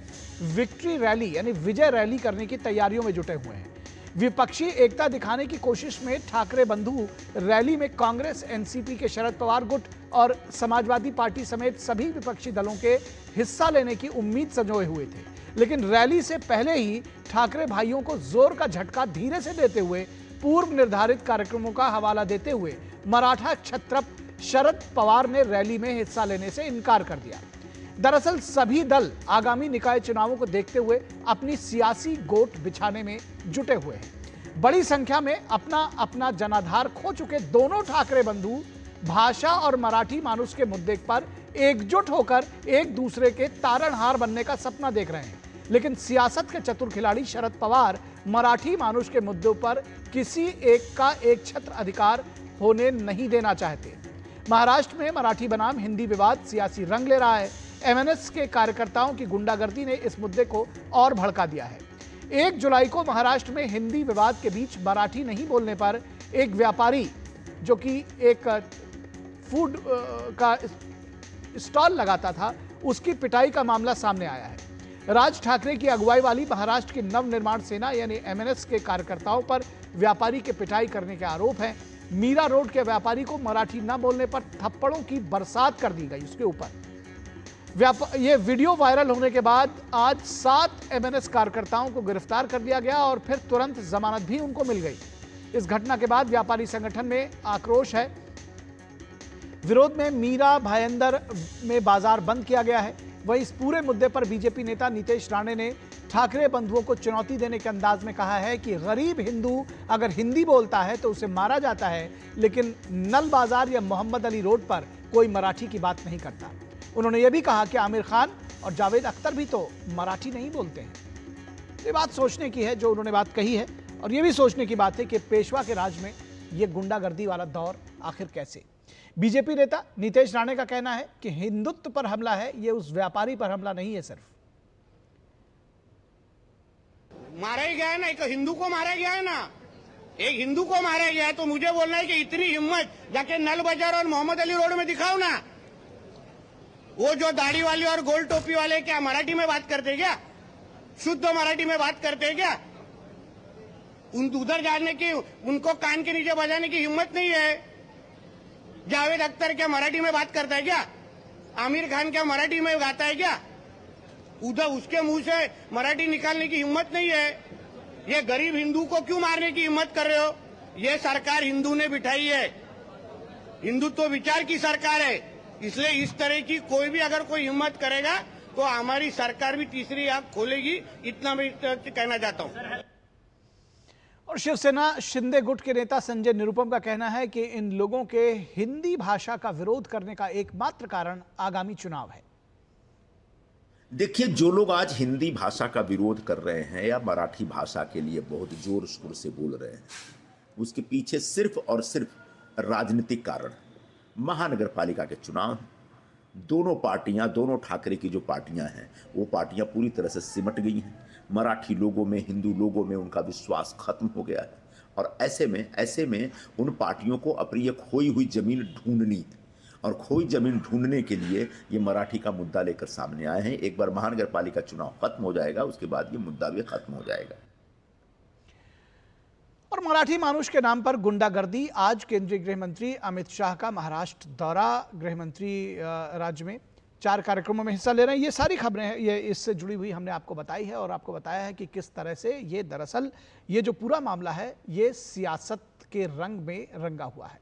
विक्ट्री रैली यानी विजय रैली करने की तैयारियों में जुटे हुए हैं। विपक्षी एकता दिखाने की कोशिश में ठाकरे बंधु रैली में कांग्रेस, एनसीपी के शरद पवार गुट और समाजवादी पार्टी समेत सभी विपक्षी दलों के हिस्सा लेने की उम्मीद संजोए हुए थे। लेकिन रैली से पहले ही ठाकरे भाइयों को जोर का झटका धीरे से देते हुए पूर्व निर्धारित कार्यक्रमों का हवाला देते हुए मराठा क्षत्रप शरद पवार ने रैली में हिस्सा लेने से इनकार कर दिया। दरअसल सभी दल आगामी निकाय चुनावों को देखते हुए अपनी सियासी गोट बिछाने में जुटे हुए हैं। बड़ी संख्या में अपना अपना जनाधार खो चुके दोनों ठाकरे बंधु भाषा और मराठी मानुष के मुद्दे पर एकजुट होकर एक दूसरे के तारणहार बनने का सपना देख रहे हैं। लेकिन सियासत के चतुर खिलाड़ी शरद पवार मराठी मानुष के मुद्दों पर किसी एक का एक छत्र अधिकार होने नहीं देना चाहते। महाराष्ट्र में मराठी बनाम हिंदी विवाद सियासी रंग ले रहा है। एमएनएस के कार्यकर्ताओं की गुंडागर्दी ने इस मुद्दे को और भड़का दिया है। 1 जुलाई को महाराष्ट्र में हिंदी विवाद के बीच मराठी नहीं बोलने पर एक व्यापारी जो कि एक फूड का स्टॉल लगाता था, उसकी पिटाई का मामला सामने आया है। राज ठाकरे की अगुवाई वाली महाराष्ट्र की नवनिर्माण सेना यानी एमएनएस के कार्यकर्ताओं पर व्यापारी के पिटाई करने के आरोप हैं। मीरा रोड के व्यापारी को मराठी न बोलने पर थप्पड़ों की बरसात कर दी गई उसके ऊपर। ये वीडियो वायरल होने के बाद आज 7 एमएनएस कार्यकर्ताओं को गिरफ्तार कर दिया गया और फिर तुरंत जमानत भी उनको मिल गई। इस घटना के बाद व्यापारी संगठन में आक्रोश है। विरोध में मीरा भायंदर में बाजार बंद किया गया है। वहीं इस पूरे मुद्दे पर बीजेपी नेता नीतीश राणे ने ठाकरे बंधुओं को चुनौती देने के अंदाज में कहा है कि गरीब हिंदू अगर हिंदी बोलता है तो उसे मारा जाता है, लेकिन नल बाजार या मोहम्मद अली रोड पर कोई मराठी की बात नहीं करता। उन्होंने यह भी कहा कि आमिर खान और जावेद अख्तर भी तो मराठी नहीं बोलते हैं। ये बात सोचने की है जो उन्होंने बात कही है, और ये भी सोचने की बात है कि पेशवा के राज में ये गुंडागर्दी वाला दौर आखिर कैसे। बीजेपी नेता नीतीश राणे का कहना है कि हिंदुत्व पर हमला है, ये उस व्यापारी पर हमला नहीं है। सिर्फ मारा ही गया है ना, एक हिंदू को मारा गया है ना, एक हिंदू को मारा गया है, तो मुझे बोलना है कि इतनी हिम्मत जाके नल बाजार और मोहम्मद अली रोड में दिखाओ ना। वो जो दाढ़ी वाले और गोल टोपी वाले क्या मराठी में बात करते क्या? शुद्ध मराठी में बात करते हैं क्या? उधर जाने की, उनको कान के नीचे बजाने की हिम्मत नहीं है। जावेद अख्तर क्या मराठी में बात करता है क्या? आमिर खान क्या मराठी में गाता है क्या? उधर उसके मुंह से मराठी निकालने की हिम्मत नहीं है। ये गरीब हिंदू को क्यों मारने की हिम्मत कर रहे हो? ये सरकार हिंदू ने बिठाई है, हिंदुत्व विचार की सरकार है, इसलिए इस तरह की कोई भी अगर कोई हिम्मत करेगा तो हमारी सरकार भी तीसरी आंख खोलेगी, इतना मैं कहना चाहता हूं। और शिवसेना शिंदे गुट के नेता संजय निरुपम का कहना है कि इन लोगों के हिंदी भाषा का विरोध करने का एकमात्र कारण आगामी चुनाव है। देखिए, जो लोग आज हिंदी भाषा का विरोध कर रहे हैं या मराठी भाषा के लिए बहुत जोर शोर से बोल रहे हैं, उसके पीछे सिर्फ और सिर्फ राजनीतिक कारण। महानगर पालिका के चुनाव, दोनों पार्टियां, दोनों ठाकरे की जो पार्टियां हैं वो पार्टियां पूरी तरह से सिमट गई हैं। मराठी लोगों में, हिंदू लोगों में उनका विश्वास खत्म हो गया है, और ऐसे में उन पार्टियों को अपनी ये खोई हुई जमीन ढूंढनी है, और खोई जमीन ढूंढने के लिए ये मराठी का मुद्दा लेकर सामने आए हैं। एक बार महानगर पालिका चुनाव खत्म हो जाएगा, उसके बाद ये मुद्दा भी खत्म हो जाएगा। और मराठी मानुष के नाम पर गुंडागर्दी। आज केंद्रीय गृह मंत्री अमित शाह का महाराष्ट्र दौरा, गृह मंत्री राज्य में 4 कार्यक्रमों में हिस्सा ले रहे हैं। ये सारी खबरें हैं, ये इससे जुड़ी हुई हमने आपको बताई है, और आपको बताया है कि किस तरह से ये दरअसल ये जो पूरा मामला है ये सियासत के रंग में रंगा हुआ है।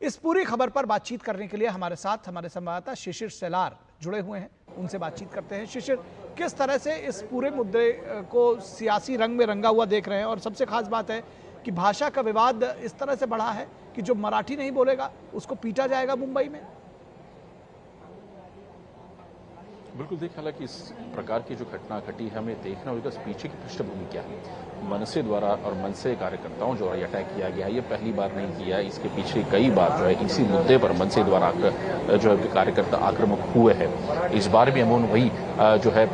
इस पूरी खबर पर बातचीत करने के लिए हमारे साथ हमारे संवाददाता शिशिर सेलार जुड़े हुए हैं, उनसे बातचीत करते हैं। शिशिर, किस तरह से इस पूरे मुद्दे को सियासी रंग में रंगा हुआ देख रहे हैं, और सबसे खास बात है कि भाषा का विवाद इस तरह से बढ़ा है कि जो मराठी नहीं बोलेगा उसको पीटा जाएगा मुंबई में। बिल्कुल, देखिए, हालांकि इस प्रकार की जो घटना घटी है, हमें देखना होगा इस पीछे की पृष्ठभूमि क्या है। मनसे द्वारा और मनसे कार्यकर्ताओं द्वारा ये अटैक किया गया है, ये पहली बार नहीं किया, इसके पीछे कई बार जो है इसी मुद्दे पर मनसे द्वारा जो है कार्यकर्ता आक्रामक हुए हैं। इस बार भी हम वही जो है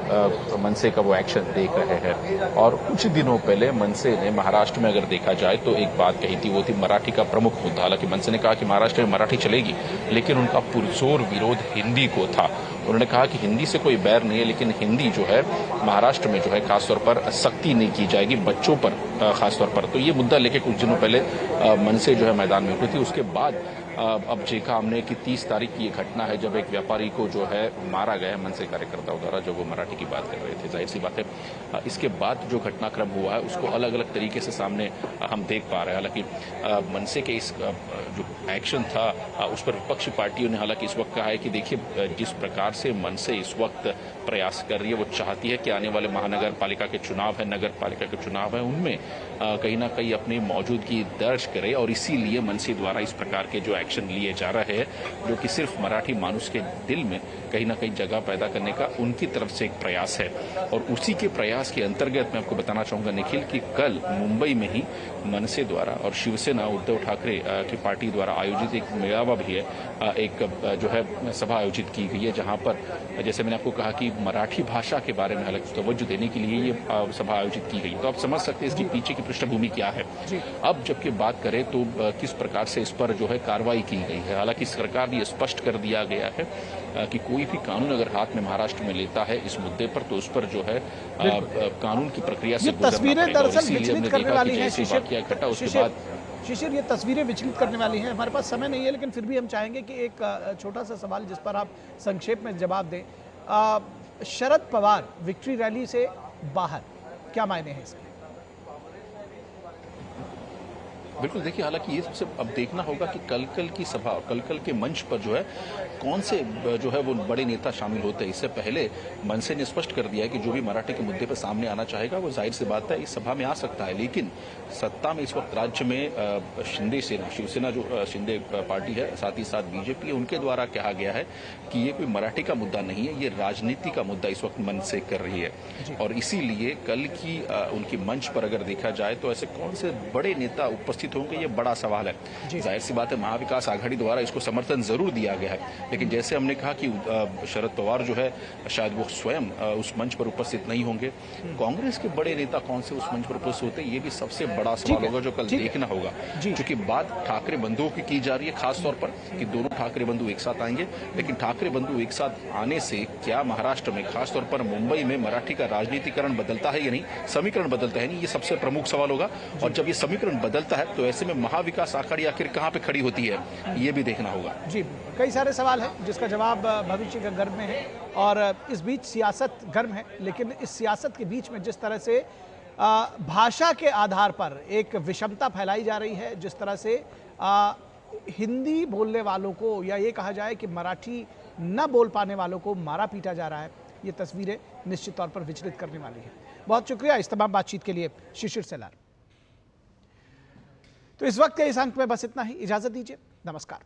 मनसे का वो एक्शन देख रहे हैं। और कुछ दिनों पहले मनसे ने महाराष्ट्र में अगर देखा जाए तो एक बात कही थी, वो थी मराठी का प्रमुख मुद्दा। हालांकि मनसे ने कहा कि महाराष्ट्र में मराठी चलेगी, लेकिन उनका पुरजोर विरोध हिंदी को था। उन्होंने कहा कि हिंदी से कोई बैर नहीं है, लेकिन हिंदी जो है महाराष्ट्र में जो है खासतौर पर सख्ती नहीं की जाएगी बच्चों पर खासतौर पर। तो ये मुद्दा लेके कुछ दिनों पहले मनसे जो है मैदान में उतरी थी। उसके बाद अब देखा हमने कि 30 तारीख की ये घटना है जब एक व्यापारी को जो है मारा गया मनसे कार्यकर्ताओं द्वारा, जब वो मराठी की बात कर रहे थे। जाहिर सी बात है इसके बाद जो घटनाक्रम हुआ है उसको अलग अलग तरीके से सामने हम देख पा रहे हैं। हालांकि मनसे के इस जो एक्शन था उस पर विपक्षी पार्टियों ने हालांकि इस वक्त कहा है कि देखिए, जिस प्रकार से मनसे इस वक्त प्रयास कर रही है, वो चाहती है कि आने वाले महानगर पालिका के चुनाव है, नगर पालिका के चुनाव है, उनमें कहीं ना कहीं अपनी मौजूदगी दर्ज करे और इसीलिए मनसे द्वारा इस प्रकार के जो एक्शन लिए जा रहे हैं, जो कि सिर्फ मराठी मानुस के दिल में कहीं ना कहीं जगह पैदा करने का उनकी तरफ से एक प्रयास है। और उसी के प्रयास के अंतर्गत मैं आपको बताना चाहूँगा निखिल कि कल मुंबई में ही मनसे द्वारा और शिवसेना उद्धव ठाकरे की पार्टी द्वारा आयोजित एक मेळावा भी है, एक जो है सभा आयोजित की गई है, जहां पर जैसे मैंने आपको कहा कि मराठी भाषा के बारे में हालांकि तवज्जो देने के लिए ये सभा आयोजित की गई। तो आप समझ सकते हैं इसके पीछे की पृष्ठभूमि क्या है। अब जबकि बात करें तो किस प्रकार से इस पर जो है कार्रवाई की गई है, हालांकि सरकार ने स्पष्ट कर दिया गया है कि कोई भी कानून अगर हाथ में महाराष्ट्र में लेता है इस मुद्दे पर तो उस पर जो है कानून की प्रक्रिया से तस्वीरें दरअसल विचलित करने वाली हैं इकट्ठा उसके बाद शिशिर, ये तस्वीरें विचलित करने वाली हैं। हमारे पास समय नहीं है, लेकिन फिर भी हम चाहेंगे कि एक छोटा सा सवाल जिस पर आप संक्षेप में जवाब दें। शरद पवार विक्ट्री रैली से बाहर, क्या मायने हैं इसके? बिल्कुल, देखिए हालांकि ये सबसे अब देखना होगा कि कल की सभा और कल के मंच पर जो है कौन से जो है वो बड़े नेता शामिल होते हैं। इससे पहले मनसे ने स्पष्ट कर दिया है कि जो भी मराठी के मुद्दे पर सामने आना चाहेगा वो जाहिर सी बात है इस सभा में आ सकता है। लेकिन सत्ता में इस वक्त राज्य में शिंदे सेना, शिवसेना जो शिंदे पार्टी है, साथ ही साथ बीजेपी है, उनके द्वारा कहा गया है कि ये कोई मराठी का मुद्दा नहीं है, ये राजनीति का मुद्दा इस वक्त मनसे कर रही है। और इसीलिए कल की उनकी मंच पर अगर देखा जाए तो ऐसे कौन से बड़े नेता उपस्थित होंगे, ये बड़ा सवाल है। जाहिर सी बात है महाविकास आघाड़ी द्वारा इसको समर्थन जरूर दिया गया है, लेकिन जैसे हमने कहा कि शरद पवार जो है शायद वो स्वयं उस मंच पर उपस्थित नहीं होंगे। कांग्रेस के बड़े नेता कौन से उस मंच पर उपस्थित होते हैं, ये भी सबसे बड़ा सवाल होगा जो कल देखना होगा। क्योंकि बात ठाकरे बंधुओं की जा रही है खासतौर पर कि दोनों ठाकरे बंधु एक साथ आएंगे, लेकिन ठाकरे बंधु एक साथ आने से क्या महाराष्ट्र में खासतौर पर मुंबई में मराठी का राजनीतिकरण बदलता है या नहीं, समीकरण बदलता है नहीं, ये सबसे प्रमुख सवाल होगा। और जब ये समीकरण बदलता है तो ऐसे में महाविकास आघाड़ी आखिर कहां पे खड़ी होती है, ये भी देखना होगा। जी, कई सारे सवाल हैं जिसका जवाब भविष्य के गर्भ में है, और इस बीच सियासत गर्म है। लेकिन इस सियासत के बीच में जिस तरह से भाषा के आधार पर एक विषमता फैलाई जा रही है, जिस तरह से हिंदी बोलने वालों को या ये कहा जाए कि मराठी न बोल पाने वालों को मारा पीटा जा रहा है, ये तस्वीरें निश्चित तौर पर विचलित करने वाली है। बहुत शुक्रिया इस तमाम बातचीत के लिए शिशिर सेलार। तो इस वक्त के इस अंक में बस इतना ही, इजाजत दीजिए, नमस्कार।